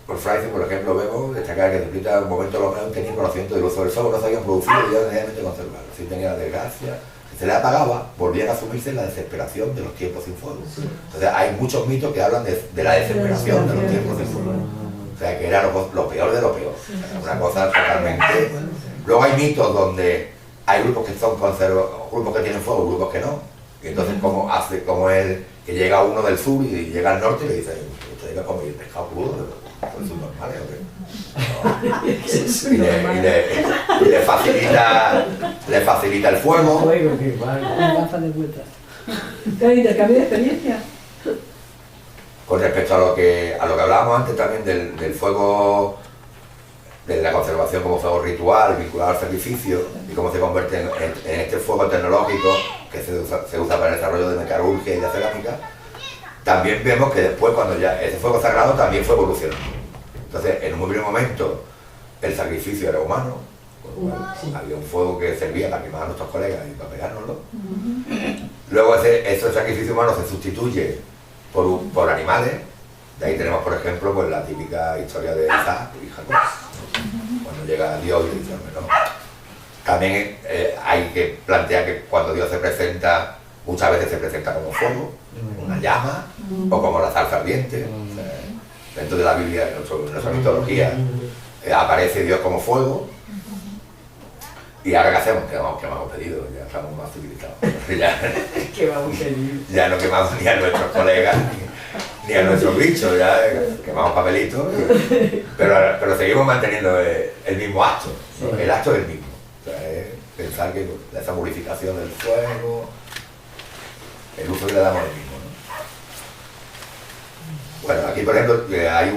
por Fraser, por ejemplo, vemos destacar que explica un momento los humanos tenían conocimiento del uso del fuego, no sabían producirlo y ya necesariamente conservarlo. Si tenía la desgracia, si se le apagaba, volvían a asumirse la desesperación de los tiempos sin fuego. Entonces hay muchos mitos que hablan de la desesperación de los tiempos sin fuego. O sea, que era lo peor de lo peor. Una cosa totalmente... Luego hay mitos donde hay grupos que son grupos que tienen fuego, grupos que no. Y entonces como él, que llega uno del sur y llega al norte y le dice, usted llega a comer pescado crudo, pues son normales, ¿o qué? Y le facilita el fuego. Intercambio de experiencia. Con respecto a lo que hablábamos antes también del fuego, de la conservación como fuego ritual vinculado al sacrificio y cómo se convierte en este fuego tecnológico que se usa para el desarrollo de metalurgia y de cerámica, también vemos que después, cuando ya ese fuego sagrado también fue evolucionando. Entonces, en un primer momento, el sacrificio era humano, con lo cual había un fuego que servía para quemar a nuestros colegas y para pegárnoslo. Luego ese sacrificio humano se sustituye por animales. De ahí tenemos, por ejemplo, pues, la típica historia de Isaac y Jacob, cuando llega Dios y dice, hombre, no. También hay que plantear que cuando Dios se presenta muchas veces se presenta como fuego, una llama, o como la zarza ardiente. O sea, dentro de la Biblia, en nuestra mitología, aparece Dios como fuego. Y ahora ¿qué hacemos? Quemamos pedidos, ya estamos más civilizados. Ya no quemamos ni a nuestros colegas ni a nuestros bichos, ya quemamos papelitos, pero seguimos manteniendo el mismo acto, ¿no? El acto es el mismo. O sea, es pensar que esa purificación del fuego, el uso que le damos es el mismo, ¿no? Bueno, aquí por ejemplo hay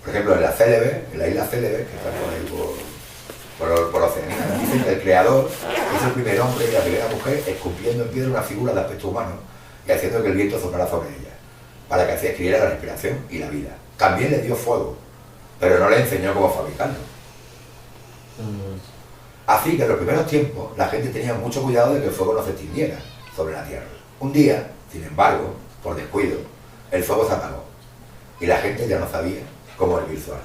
por ejemplo en la isla Célebre, que está por Oceanía, dicen que el creador es el primer hombre y la primera mujer esculpiendo en piedra una figura de aspecto humano y haciendo que el viento soplara sobre ella, para que así escribiera la respiración y la vida. También le dio fuego, pero no le enseñó cómo fabricarlo. Así que en los primeros tiempos la gente tenía mucho cuidado de que el fuego no se extinguiera sobre la tierra. Un día, sin embargo, por descuido, el fuego se apagó y la gente ya no sabía cómo hervir su arroz.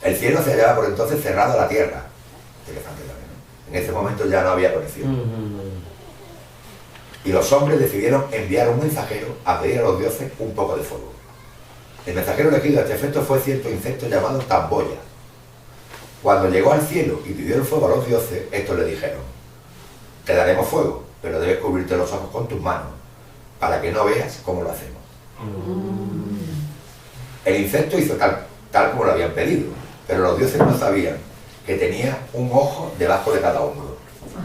El cielo se hallaba por entonces cerrado a la tierra. Interesante también, ¿no? En ese momento ya no había conexión. Y los hombres decidieron enviar un mensajero a pedir a los dioses un poco de fuego. El mensajero elegido a este efecto fue cierto insecto llamado Tamboya. Cuando llegó al cielo y pidió el fuego a los dioses, estos le dijeron: te daremos fuego, pero debes cubrirte los ojos con tus manos, para que no veas cómo lo hacemos. El insecto hizo tal como lo habían pedido, pero los dioses no sabían que tenía un ojo debajo de cada hombro.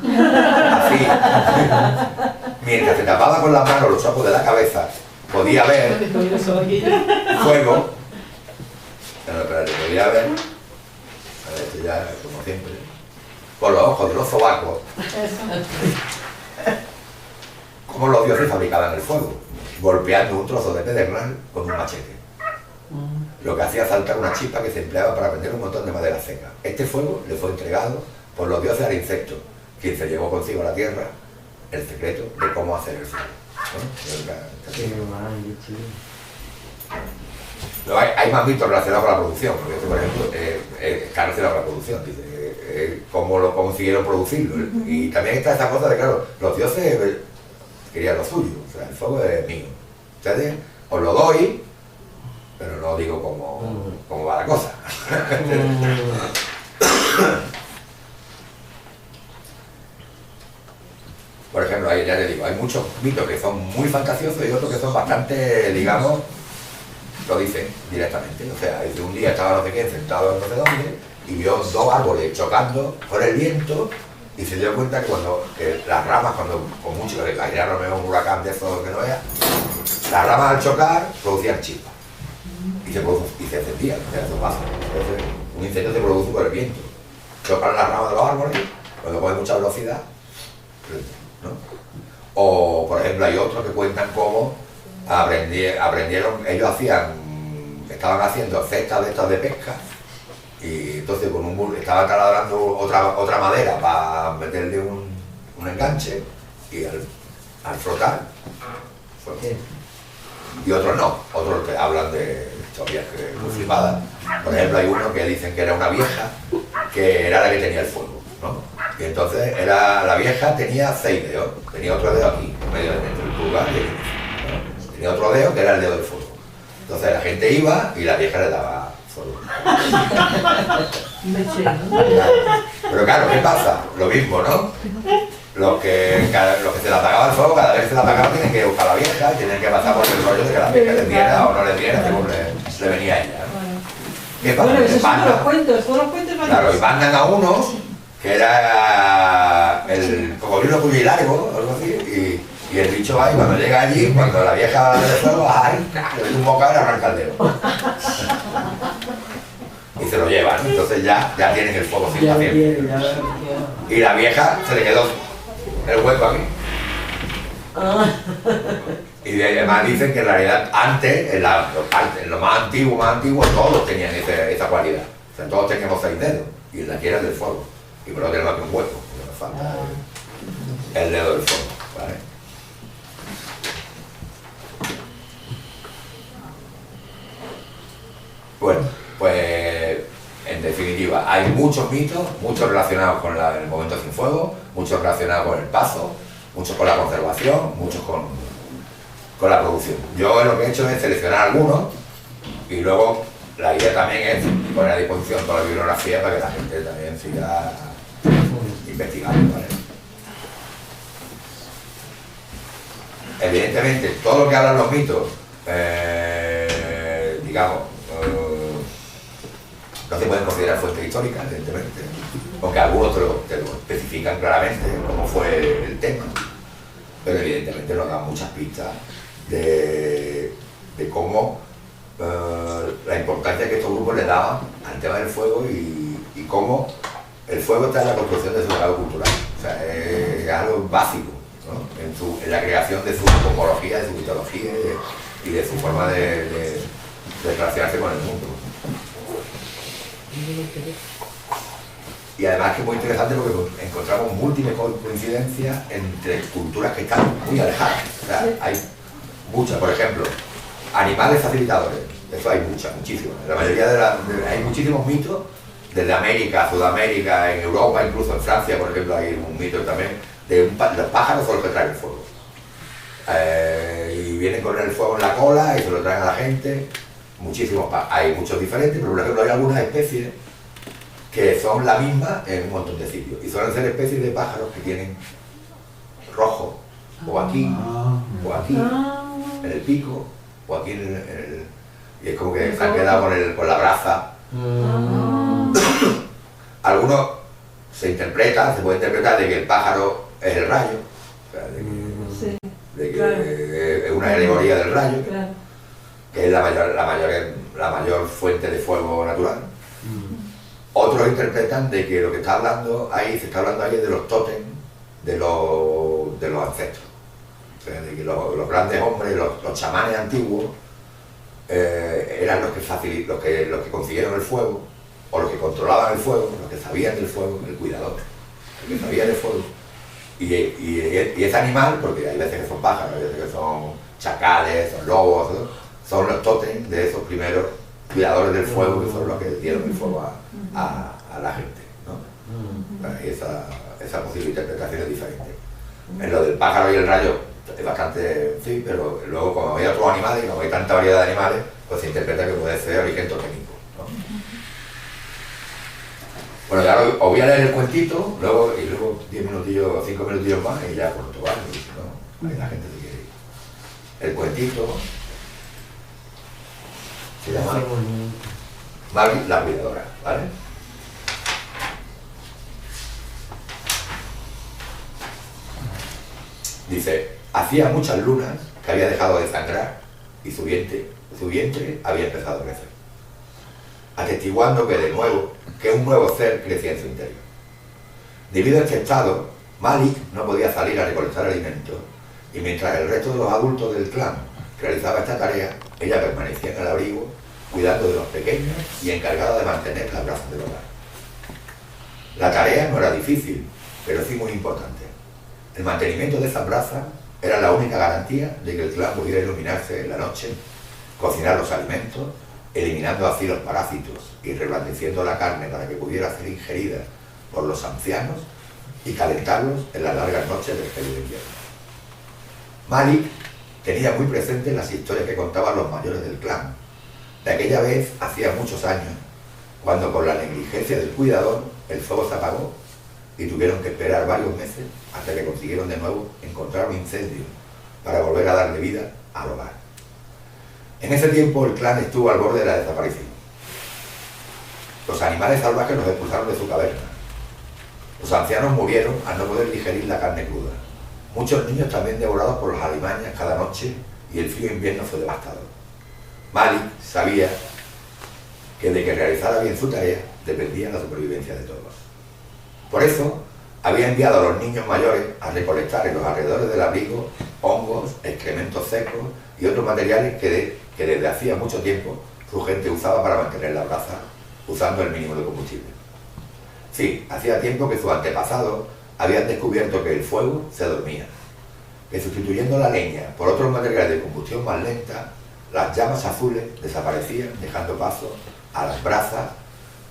Así, mientras se tapaba con las manos los ojos de la cabeza, podía ver fuego. Pero espérate, podía ver, a ver, esto ya como siempre, con los ojos de los sobacos, como los dioses fabricaban el fuego, golpeando un trozo de pedernal con un machete, lo que hacía saltar una chispa que se empleaba para prender un montón de madera seca. Este fuego le fue entregado por los dioses al insecto, quien se llevó consigo a la tierra el secreto de cómo hacer el fuego. ¿No? Hay más mitos relacionados con la producción, porque esto, por ejemplo, está relacionado con la producción, dice, cómo consiguieron producirlo. Y también está esa cosa de, claro, los dioses querían lo suyo, o sea, el fuego es mío. Ustedes os lo doy, pero no digo cómo va la cosa. Por ejemplo, ahí ya le digo, hay muchos mitos que son muy fantasiosos y otros que son bastante, digamos, lo dicen directamente. O sea, desde un día estaba no sé quién sentado en no sé dónde y vio dos árboles chocando por el viento y se dio cuenta que las ramas, cuando con mucho que le caía a lo mejor un huracán de esos que no vea, las ramas al chocar producían chispas y se encendían, o sea, eso pasa. Entonces, un incendio se produce por el viento. Chocan las ramas de los árboles, cuando coge mucha velocidad, ¿no? O, por ejemplo, hay otros que cuentan cómo aprendieron, ellos estaban haciendo cestas de estas de pesca y entonces con un burro estaban taladrando otra madera para meterle un enganche y al frotar, y otros no, otros que hablan de historias muy flipadas. Por ejemplo, hay uno que dicen que era una vieja que era la que tenía el fuego, ¿no? Y entonces la vieja tenía 6 dedos, tenía otro dedo aquí, en medio entre el pulgar y el índice, ¿no? Tenía otro dedo que era el dedo del fuego. Entonces la gente iba y la vieja le daba fuego. Pero claro, ¿qué pasa? Lo mismo, ¿no? Los que se le apagaba el fuego, cada vez que se le apagaba tienen que buscar a la vieja, tienen que pasar por el rollo de que la vieja les diera o no les diera, según le venía a ella, ¿no? ¿Qué pasa? Bueno, esos son Mandan, los cuentos, todos los cuentos van claro, y mandan a uno que era el cocodrilo cuyo largo, algo así, y el bicho va y cuando llega allí, cuando la vieja va de fuego, ¡ay! Le da un bocado y le arranca el dedo. Y se lo llevan, entonces ya tienen el fuego 100%. Y la vieja se le quedó el hueco aquí. Y además dicen que en realidad antes, en lo más antiguo, todos tenían esa cualidad. O sea, todos teníamos 6 dedos y la tierra es del fuego. Y por eso tenemos aquí un hueco, porque nos falta el dedo del fuego, ¿vale? Bueno, pues en definitiva, hay muchos mitos, muchos relacionados con el momento sin fuego, muchos relacionados con el paso, muchos con la conservación, muchos con la producción. Yo lo que he hecho es seleccionar algunos y luego la idea también es poner a disposición toda la bibliografía para que la gente también siga investigando, ¿vale? Evidentemente, todo lo que hablan los mitos, digamos, no se pueden considerar fuentes históricas, evidentemente, aunque algunos te lo especifican claramente cómo fue el tema, pero evidentemente nos dan muchas pistas de cómo la importancia que estos grupos le daban al tema del fuego y cómo el fuego está en la construcción de su legado cultural. O sea, es algo básico, ¿no? En la creación de su cosmología, de su mitología y de su forma de relacionarse con el mundo. Y además que es muy interesante porque encontramos múltiples coincidencias entre culturas que están muy alejadas. O sea, hay muchas, por ejemplo, animales facilitadores. Eso hay muchísimos. La mayoría hay muchísimos mitos, desde América, Sudamérica, en Europa, incluso en Francia, por ejemplo, hay un mito también de los pájaros son los que traen el fuego. Y vienen con el fuego en la cola y se lo traen a la gente. Muchísimos pájaros. Hay muchos diferentes, pero por ejemplo hay algunas especies que son la misma en un montón de sitios. Y suelen ser especies de pájaros que tienen rojo, o aquí, en el pico, o aquí en el... Y es como que se han quedado con la braza. Algunos se puede interpretar de que el pájaro es el rayo, o sea, de que es una alegoría del rayo, que es la mayor fuente de fuego natural. Otros interpretan de que lo que está hablando ahí, se está hablando ahí de los tótems de los ancestros. O sea, de que los grandes hombres, los chamanes antiguos, eran los que consiguieron el fuego, o los que controlaban el fuego, los que sabían del fuego, el cuidador, el que sabía del fuego. Y ese animal, porque hay veces que son pájaros, hay veces que son chacales, son lobos, ¿no? Son los tótems de esos primeros cuidadores del fuego, que son los que dieron el fuego a la gente, ¿no? Y esa posible interpretación es diferente. En lo del pájaro y el rayo es bastante, sí, pero luego como hay otros animales y como hay tanta variedad de animales, pues se interpreta que puede ser origen totémico, ¿no? Bueno, ya os voy a leer el cuentito, luego 10 minutillos, 5 minutillos más y ya corto, ¿vale? ¿No? Ahí la gente se quiere ir. El cuentito se llama Maggie la cuidadora, ¿vale? Dice, hacía muchas lunas que había dejado de sangrar y su vientre había empezado a crecer, atestiguando que un nuevo ser crecía en su interior. Debido a este estado, Malik no podía salir a recolectar alimentos y mientras el resto de los adultos del clan realizaba esta tarea, ella permanecía en el abrigo, cuidando de los pequeños y encargada de mantener las brasas del hogar. La tarea no era difícil, pero sí muy importante. El mantenimiento de esas brasas era la única garantía de que el clan pudiera iluminarse en la noche, cocinar los alimentos, eliminando así los parásitos y reblandeciendo la carne para que pudiera ser ingerida por los ancianos y calentarlos en las largas noches del frío de invierno. Malik tenía muy presentes las historias que contaban los mayores del clan, de aquella vez hacía muchos años, cuando por la negligencia del cuidador el fuego se apagó y tuvieron que esperar varios meses hasta que consiguieron de nuevo encontrar un incendio para volver a darle vida al hogar. En ese tiempo el clan estuvo al borde de la desaparición. Los animales salvajes los expulsaron de su caverna. Los ancianos murieron al no poder digerir la carne cruda. Muchos niños también devorados por las alimañas cada noche y el frío invierno fue devastador. Malik sabía que de que realizara bien su tarea dependía la supervivencia de todos. Por eso había enviado a los niños mayores a recolectar en los alrededores del abrigo hongos, excrementos secos y otros materiales que desde hacía mucho tiempo su gente usaba para mantener la brasa usando el mínimo de combustible. Sí, hacía tiempo que sus antepasados habían descubierto que el fuego se dormía, que sustituyendo la leña por otros materiales de combustión más lenta, las llamas azules desaparecían dejando paso a las brasas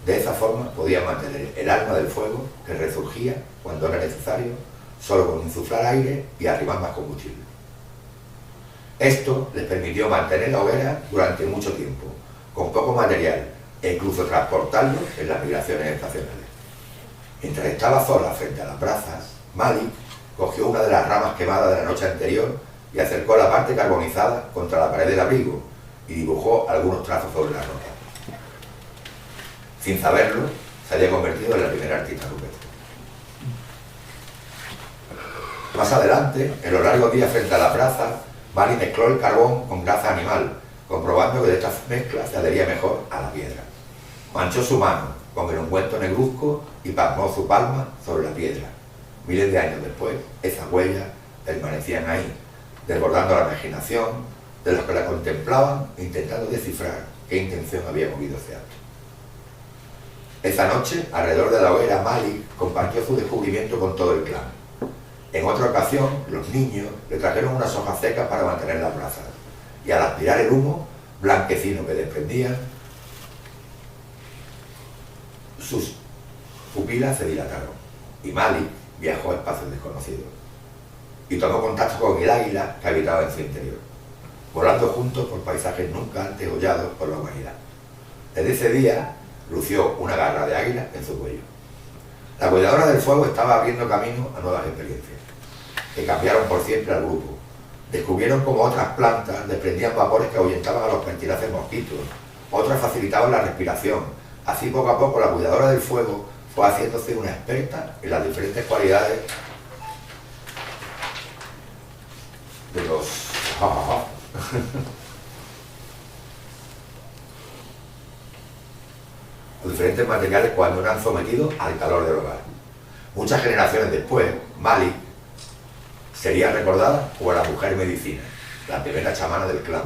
De esa forma podían mantener el alma del fuego que resurgía cuando era necesario, solo con insuflar aire y arrimar más combustible. Esto les permitió mantener la hoguera durante mucho tiempo, con poco material, e incluso transportarlo en las migraciones estacionales. Mientras estaba sola frente a las brasas, Malik cogió una de las ramas quemadas de la noche anterior y acercó la parte carbonizada contra la pared del abrigo y dibujó algunos trazos sobre la nota. Sin saberlo, se había convertido en la primera artista rupestre. Más adelante, en los largos días frente a la brasa, Malik mezcló el carbón con grasa animal, comprobando que de esta mezcla se adhería mejor a la piedra. Manchó su mano con el ungüento negruzco y pasmó su palma sobre la piedra. Miles de años después, esas huellas permanecían ahí, desbordando la imaginación de los que la contemplaban, intentando descifrar qué intención había movido ese acto. Esa noche, alrededor de la hoguera, Malik compartió su descubrimiento con todo el clan. En otra ocasión, los niños le trajeron unas hojas secas para mantener las brasas, y al aspirar el humo blanquecino que desprendían, sus pupilas se dilataron, y Malik viajó a espacios desconocidos, y tomó contacto con el águila que habitaba en su interior, volando juntos por paisajes nunca antes hollados por la humanidad. Desde ese día, lució una garra de águila en su cuello. La cuidadora del fuego estaba abriendo camino a nuevas experiencias, que cambiaron por siempre al grupo. Descubrieron cómo otras plantas desprendían vapores que ahuyentaban a los pertinaces mosquitos, otras facilitaban la respiración. Así, poco a poco, la cuidadora del fuego fue haciéndose una experta en las diferentes cualidades de los diferentes materiales cuando eran sometidos al calor del hogar. Muchas generaciones después, Malik sería recordada como la mujer medicina, la primera chamana del clan,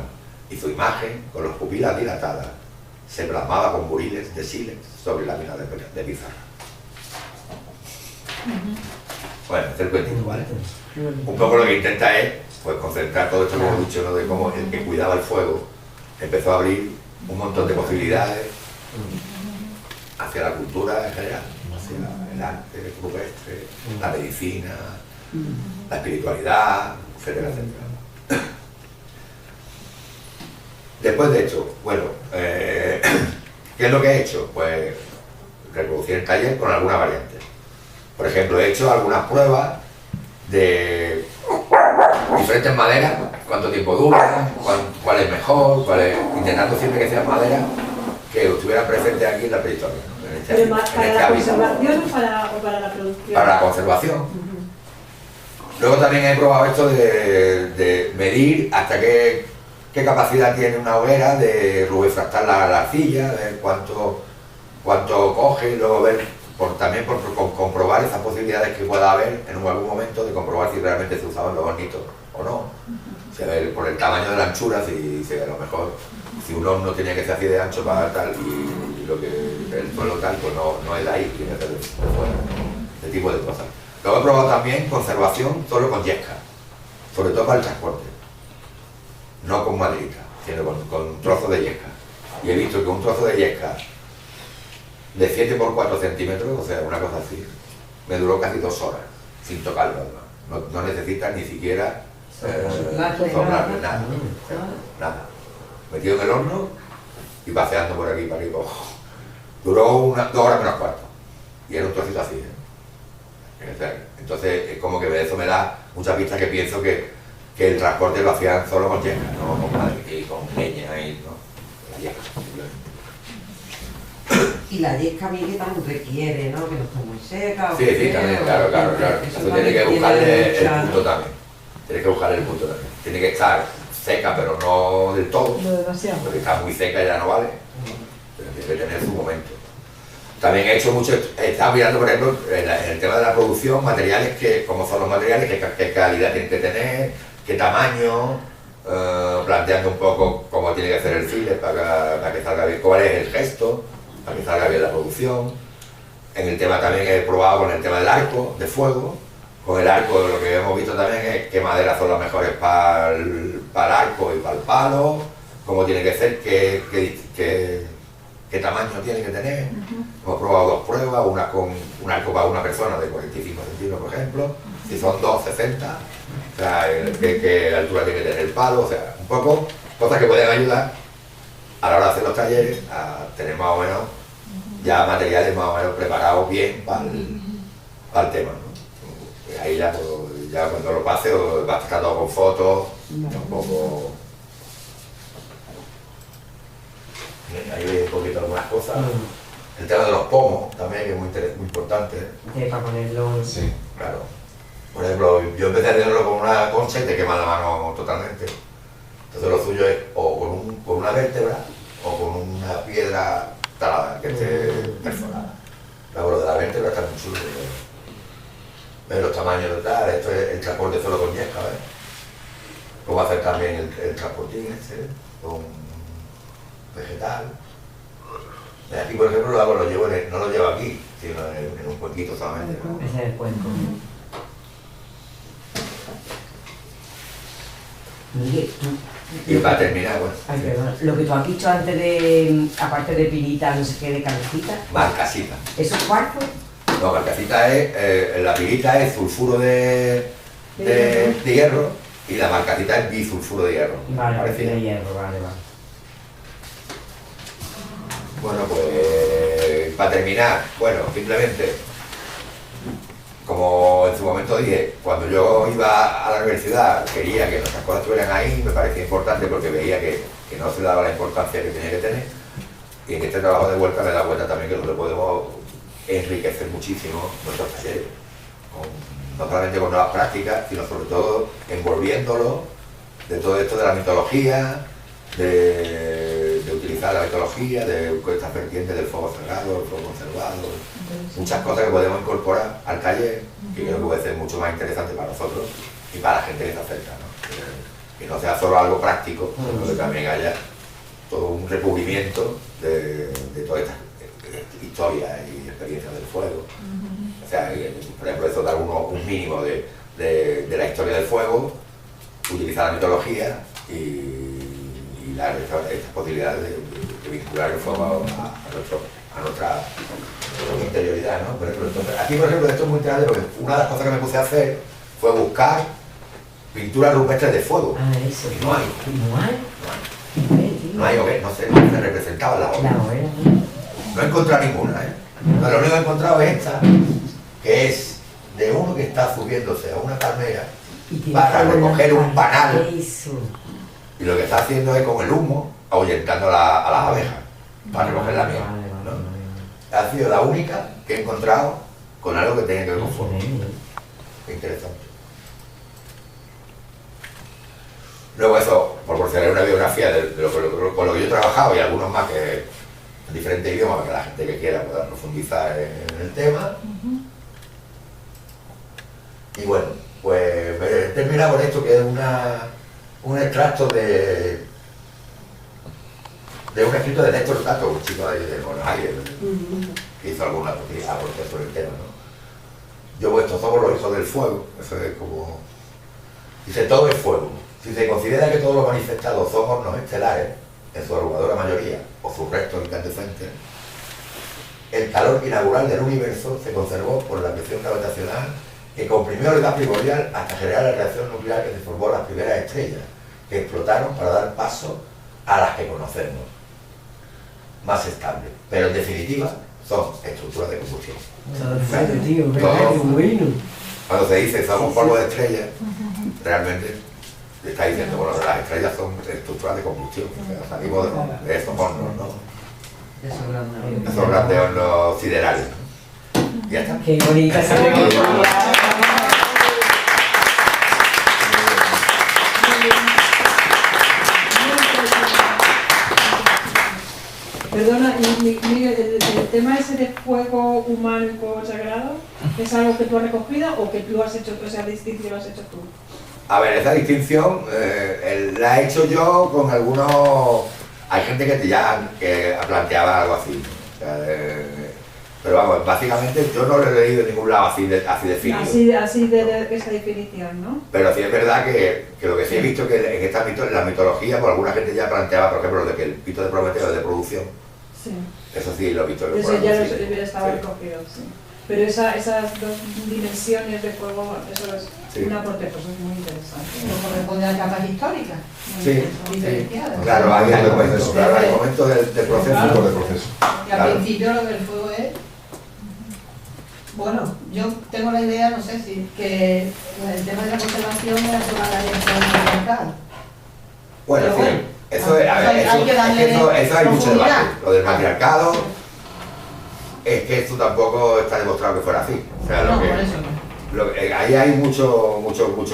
y su imagen, con las pupilas dilatadas, se plasmaba con buriles de sílex sobre láminas de pizarra. Bueno, este es el cuentito, ¿vale? Un poco lo que intenta es pues concentrar todo esto que hemos dicho, ¿no? De cómo el que cuidaba el fuego empezó a abrir un montón de posibilidades hacia la cultura en general, hacia el arte rupestre, la medicina, la espiritualidad, etcétera, etcétera. Después de esto, bueno, ¿qué es lo que he hecho? Pues reproducir el taller con alguna variante. Por ejemplo, he hecho algunas pruebas de diferentes maderas, cuánto tiempo dura, cuál es mejor, intentando siempre que sean maderas que estuvieran presentes aquí en la prehistoria, ¿no? En este, Pero ¿para la conservación o para la producción? Para la conservación. Luego también he probado esto de medir hasta qué capacidad tiene una hoguera de rubefractar la arcilla, ver cuánto coge, y luego ver también por comprobar esas posibilidades que pueda haber en algún momento de comprobar si realmente se usaban los hornitos o no. O sea, por el tamaño de la anchura, si a lo mejor si un horno tenía que ser así de ancho para tal y lo que el suelo tal, pues no es de ahí, tiene que ser de fuera, ese tipo de cosas. Luego he probado también conservación solo con yesca, sobre todo para el transporte, no con maderita, sino con trozos de yesca. Y he visto que un trozo de yesca de 7 por 4 centímetros, o sea, una cosa así, me duró casi 2 horas, sin tocarlo, además. No necesita ni siquiera soplarle nada. Metido en el horno y paseando por aquí para arriba. Duró 2 horas menos cuarto. Y era un trocito así, Entonces, es como que eso me da muchas pistas que pienso que el transporte lo hacían solo con yesca, no con madera y con leña y no. La yesca, simplemente. Y la yesca que también requiere, ¿no? Que no esté muy seca. Sí, también, claro. Eso tiene que buscarle el punto también. Tiene que buscarle el punto también. Tiene que estar seca, pero no del todo. No demasiado. Porque está muy seca y ya no vale. Pero tiene que tener su momento. También he hecho mucho, estaba mirando, por ejemplo, en el tema de la producción, materiales cómo son los materiales, qué calidad tienen que tener, qué tamaño, planteando un poco cómo tiene que ser el file para que salga bien, cuál es el gesto, para que salga bien la producción. En el tema también he probado con el tema del arco de fuego. Con el arco lo que hemos visto también es qué maderas son las mejores para el arco y para el palo, cómo tiene que ser, qué qué tamaño tiene que tener. Hemos probado 2 pruebas, una con un arco para una persona de 45 centímetros, por ejemplo, si son 2, 60, o sea, qué altura tiene que tener el palo, o sea, un poco cosas que pueden ayudar a la hora de hacer los talleres a tener más o menos ya materiales más o menos preparados bien para el tema, ¿no? Ahí ya, pues, ya cuando lo pase va a estar todo con fotos, un poco... Ahí veis un poquito algunas cosas. El tema de los pomos también, que es muy importante. Para ponerlo... Sí, claro. Por ejemplo, yo empecé a hacerlo con una concha y te quema la mano totalmente. Entonces lo suyo es o con una vértebra o con una piedra talada que esté perforada. Lo de la vértebra está muy chulo. Ver los tamaños de tal, esto es el transporte solo con yesca, ¿ves? Cómo hacer también el transportín este, con vegetal. Aquí, por ejemplo, lo llevo no lo llevo aquí, sino en un cuenquito solamente, ¿no? Ese es el cuenco. Miguel, tú... Y para terminar, bueno. Ay, perdona. Lo que tú has dicho antes de, aparte de pirita, no sé qué, de calcita. Marcasita. ¿Eso es cuarzo? No, marcasita es, la pirita es sulfuro de hierro y la marcasita es bisulfuro de hierro. Vale, parecida. de hierro, vale. Bueno, pues para terminar, bueno, simplemente, como en su momento dije, cuando yo iba a la universidad quería que nuestras cosas estuvieran ahí, me parecía importante porque veía que no se le daba la importancia que tenía que tener, y en este trabajo de vuelta me he dado cuenta también que nosotros podemos enriquecer muchísimo nuestros talleres, no solamente con nuevas prácticas, sino sobre todo envolviéndolo de todo esto de la mitología, de utilizar la mitología, de estas vertientes del fuego sagrado, el fuego conservado, muchas cosas que podemos incorporar al taller, que creo que puede ser mucho más interesante para nosotros y para la gente que se acerca, ¿no? Que no sea solo algo práctico, sino que también haya todo un recubrimiento de todas estas historias y experiencias del fuego. O sea, por ejemplo, eso dar un mínimo de la historia del fuego, utilizar la mitología y dar estas posibilidades de vincular el fuego a nuestra interioridad, ¿no? Por ejemplo, entonces, aquí, por ejemplo, esto es muy interesante porque una de las cosas que me puse a hacer fue buscar pinturas rupestres de fuego. Ah, eso. Y no hay. ¿No hay? No hay hogueras, no se representaban las hogueras. La hoguera, No he encontrado ninguna, ¿eh? No, lo único que he encontrado es esta, que es de uno que está subiéndose a una palmera para recoger un panal. Eso. Y lo que está haciendo es con el humo ahuyentando a las abejas para recoger la miel, ¿no? Ha sido la única que he encontrado con algo que tenga que ver con fuego. Qué interesante. Luego eso, proporcionaré una biografía con lo que yo he trabajado y algunos más que en diferentes idiomas para que la gente que quiera pueda profundizar en el tema. Y bueno, pues termina con esto que es un extracto de un escrito de Néstor Tato, un chico de ahí de Buenos Aires, que hizo alguna aportación sobre el tema, ¿no? Yo vuestros somos los hijos del fuego, eso es como... Dice, todo es fuego. Si se considera que todos los manifestados son hornos estelares, en su abrumadora mayoría, o sus restos incandescentes, el calor inaugural del universo se conservó por la presión gravitacional que comprimió el gas primordial hasta generar la reacción nuclear que formó las primeras estrellas, que explotaron para dar paso a las que conocemos, más estables. Pero en definitiva, son estructuras de combustión. Todo, tío, Todo. bueno. Cuando se dice somos polvo de estrellas, realmente se está diciendo, bueno, las estrellas son estructuras de combustión, o sea, salimos de esos hornos, ¿no? Esos grandes hornos siderales, ¿no? Ya está. Qué bonita ceremonia. Perdona, y Miguel, el tema ese de fuego humano y fuego sagrado, ¿es algo que tú has recogido o que tú has hecho, o sea, distinción lo has hecho tú? A ver, esa distinción la he hecho yo con algunos... Hay gente que planteaba algo así. O sea, pero vamos, básicamente yo no lo he leído en ningún lado así definido. Así de esa definición, ¿no? Pero sí es verdad que lo que sí he visto que en la mitología, por alguna gente ya planteaba, por ejemplo, de que el pito de Prometeo es de producción. Sí. Eso sí lo he visto en los Eso fuegos, ya sí. estaba Sí. recogido, sí. Pero esas dos dimensiones de fuego, eso es Sí. un aporte pues, es muy interesante. Pero corresponde a capas históricas. Sí, Diferenciadas. Claro, hay momentos, claro, hay momentos del proceso. Claro. Del proceso. Y al Claro. principio lo del fuego es. Bueno, yo tengo la idea, no sé si, que el tema de la conservación era toda la del mercado. Bueno, Pero sí, bueno, eso es, a ver, hay que eso, es darle que eso hay mucho profundidad. debate. Lo del matriarcado, es que esto tampoco está demostrado que fuera así. O sea, No, lo que, por eso no. ahí hay mucho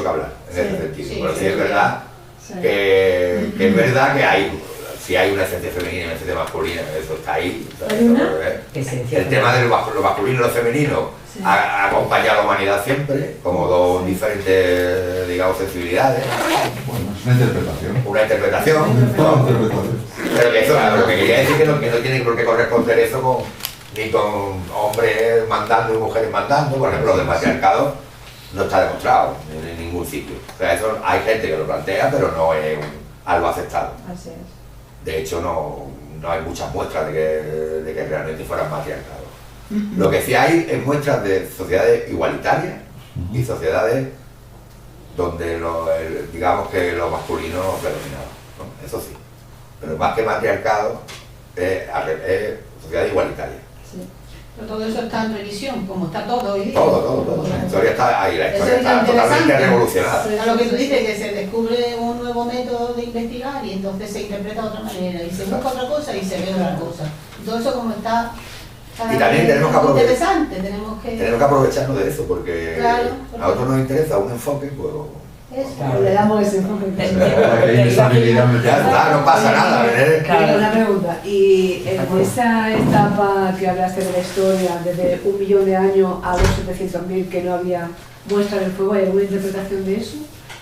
que hablar en Sí, ese sentido. sí, Pero sí, sí es sí. verdad Sí. que es verdad que hay, si hay una esencia femenina y una esencia masculina, eso está ahí. O sea, ¿Hay una? eso es. Esencia El tema de lo masculino y lo femenino Sí. ha acompañado a la humanidad siempre, como dos diferentes, digamos, sensibilidades, Bueno, es una interpretación. una interpretación. Toda interpretación. Pero que eso, lo que quería decir que no tiene por qué corresponder eso ni con hombres mandando y mujeres mandando. Por ejemplo, lo del matriarcado no está demostrado en ningún sitio. O sea, eso hay gente que lo plantea, pero no es algo aceptado. Así es. De hecho, no hay muchas muestras de que realmente fueran matriarcados. Lo que sí hay es muestras de sociedades igualitarias y sociedades donde digamos que lo masculino predominaba, ¿no? Eso sí. Pero más que matriarcado, es sociedad igualitaria. Sí. Pero todo eso está en revisión, como está todo hoy día. Todo. La historia está ahí, la Eso historia es está totalmente interesante. revolucionada. A lo que tú dices, que se descubre un nuevo método de investigar y entonces se interpreta de otra manera y se busca otra cosa y se ve otra cosa. Todo eso como está Y también tenemos que aprovechar. interesante, tenemos que aprovecharnos de eso, porque Claro, a nosotros nos interesa un enfoque, pues eso. Claro, le damos ese enfoque. Hay inestabilidad. ya está, no pasa nada. ¿eh? Claro, una pregunta. Y en esa etapa que hablaste de la historia, desde 1 millón de años a los 700.000 que no había muestra del fuego, ¿hay alguna interpretación de eso?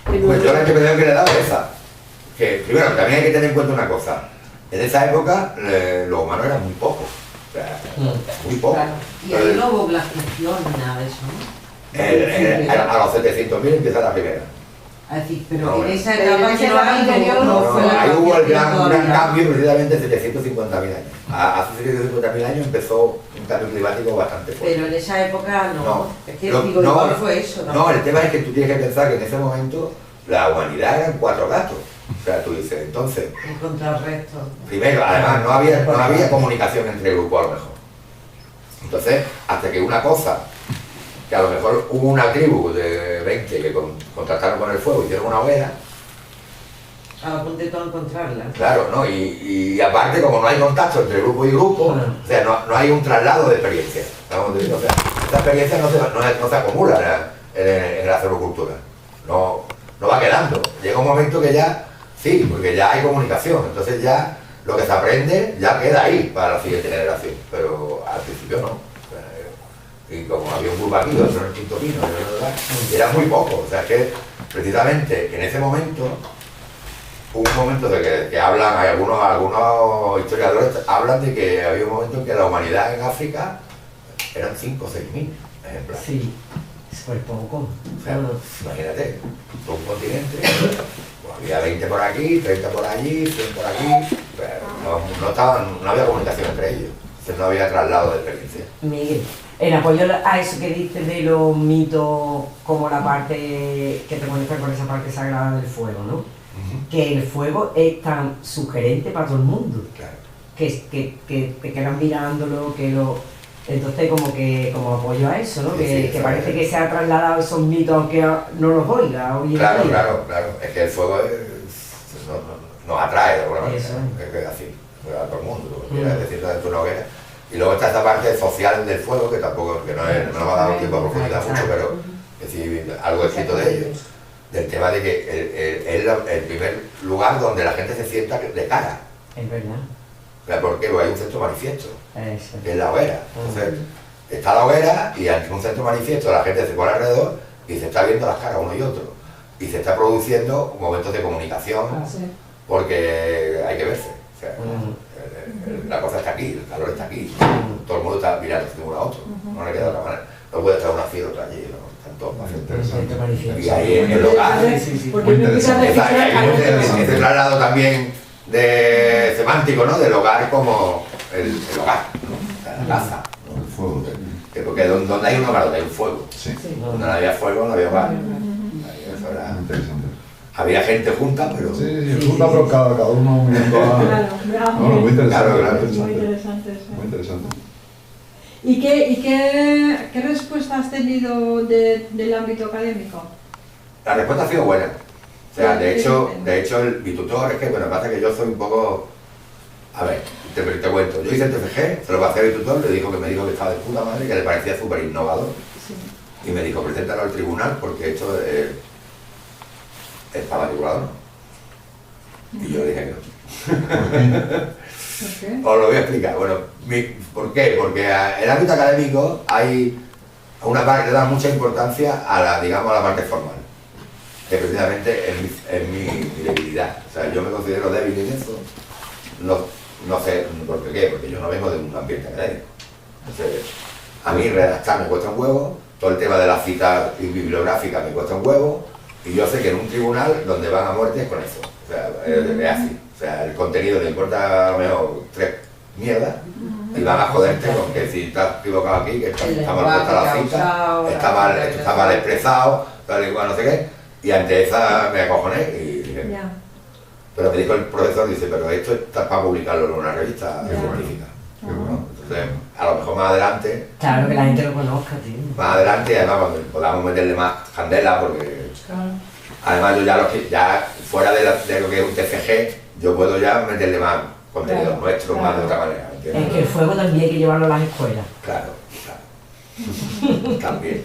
Que no- Pues yo la interpretación que le he dado es esa. Que primero también hay que tener en cuenta una cosa. En esa época los humanos eran muy pocos. O sea, muy pocos. Claro. Y ahí no hubo glaciación ni nada de eso, ¿no? A los 700.000 empieza la primera. Es decir, pero No, en esa pero etapa en esa que no etapa hay, anterior no fue la ahí hubo el gran glaciación cambio precisamente en 750.000 años. Hace 750.000 años empezó un cambio climático bastante fuerte. Pero en esa época no. No. Es que Lo- digo, no, igual fue eso, ¿no? No, el tema es que tú tienes que pensar que en ese momento la humanidad eran 4 gatos. O sea, tú dices, entonces, Encontrar restos. primero, además no había comunicación entre grupos a lo mejor. Entonces, hasta que una cosa, que a lo mejor hubo una tribu de 20 que contactaron con el fuego, hicieron una hoguera, A punto de todo encontrarla. claro, ¿no? Y aparte, como no hay contacto entre grupo y grupo, Claro. o sea, no hay un traslado de experiencia. ¿Sabes dónde digo? O sea, esta experiencia no se acumula en la cerocultura. No va quedando. Llega un momento que ya, sí, porque ya hay comunicación. Entonces ya lo que se aprende ya queda ahí para la siguiente generación. Pero al principio no. O sea, y como había un grupo aquí, otro en el Quinto Pino, y era muy poco. O sea, que precisamente en ese momento, hubo un momento de que hablan, hay algunos historiadores hablan de que había un momento en que la humanidad en África eran 5 o 6.000 ejemplares. Sí, fue poco. O sea, imagínate, todo un continente, pues había 20 por aquí, 30 por allí, 100 por aquí, pero no había comunicación entre ellos, entonces no había traslado de experiencia. Miguel, en apoyo a eso que dices de los mitos, como la parte que te conecta con esa parte sagrada del fuego, ¿no? Que el fuego es tan sugerente para todo el mundo, Claro. que te quedan mirándolo, que lo... Entonces como apoyo a eso, ¿no? Sí, que sí, parece sí. que se ha trasladado esos mitos aunque no los oiga hoy en Claro, día. claro, es que el fuego nos atrae de alguna manera, Eso. es que es así, a todo el mundo, quieres decir dentro de una hoguera. Y luego está esta parte social del fuego, que tampoco, que no nos va a dar tiempo a profundizar mucho, pero es decir, algo escrito de ello, del tema de que es el primer lugar donde la gente se sienta de cara. Es verdad. O sea, ¿por qué? Porque hay un centro manifiesto, Eso. que es la hoguera. Entonces, está la hoguera y ante un centro manifiesto la gente se pone alrededor y se está viendo las caras uno y otro. Y se está produciendo momentos de comunicación Sí. porque hay que verse. O sea, la cosa está aquí, el calor está aquí. Todo el mundo está mirando de uno a otro. No le queda otra manera. No puede estar una fila otra allí, ¿no? Están todos más Interesante. Y ahí en el hogar. Porque me empieza a Hay registrar ese traslado también de semántico, ¿no? Del hogar como el hogar, ¿no? O sea, la casa, ¿no? El fuego. Porque donde hay un hogar, donde hay un fuego. Sí, Sí. Donde no había fuego, no había hogar. Ujú. Ahí eso era- muy interesante. Había gente junta, pero... Sí, sí, sí, pero cada uno mirando a... Claro, No, muy interesante, Claro, claro. muy interesante. Sí. Muy interesante. ¿Y qué respuesta has tenido del ámbito académico? La respuesta ha sido buena. O sea, Sí, de sí. hecho mi tutor, es que, bueno, pasa que yo soy un poco... A ver, te cuento. Yo hice el TFG, se lo pasé a mi tutor, me dijo que estaba de puta madre, que le parecía súper innovador. Sí. Y me dijo, preséntalo al tribunal porque esto está matriculado, ¿no? Y yo dije que no. ¿Por qué? Os lo voy a explicar. Bueno, ¿por qué? Porque en el ámbito académico hay una parte que le da mucha importancia a la, digamos, a la parte formal, que precisamente es mi debilidad. O sea, yo me considero débil en eso. No sé por qué, porque yo no vengo de un ambiente académico. Entonces, a mí redactar me cuesta un huevo, todo el tema de las citas bibliográficas me cuesta un huevo, y yo sé que en un tribunal donde van a muerte es con eso. O sea, es así. O sea, el contenido le importa a lo mejor 3 mierdas y van a joderte con que si estás equivocado aquí, que está mal puesta la cita, esto está mal expresado, tal y cual, no sé qué, y ante esa me acojoné y dije, Ya. pero me dijo el profesor, dice, pero esto está para publicarlo en una revista Ya. científica. Qué bueno. ¿No? Entonces, a lo mejor más adelante, Claro, que la gente lo conozca, tío. y además cuando podamos meterle más candela, porque Claro. además yo ya fuera de lo que es un TFG, yo puedo ya meterle más contenido Claro, nuestro, más de claro. otra manera, ¿entiendes? Es que el fuego también hay que llevarlo a las escuelas. Claro, claro. También.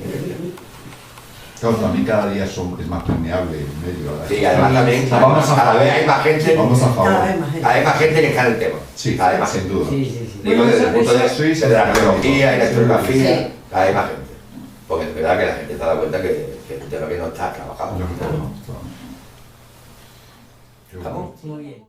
Claro, también cada día es más permeable el medio. ¿verdad? Sí, además también, Vamos a cada vez favor. hay más gente, Vamos a favor. Cada vez más gente. cada vez más gente que está en el tema. Sí, cada vez más sin gente. duda. Sí, sí, sí. Digo, Bueno, desde el punto de, sí, sí, de la sí. arqueología y la Sí. historiografía, Sí. cada vez más gente. Porque es verdad que la gente se da cuenta que es un tema que no está trabajado. Yo creo que no, claro. ¿Estamos? Muy bien.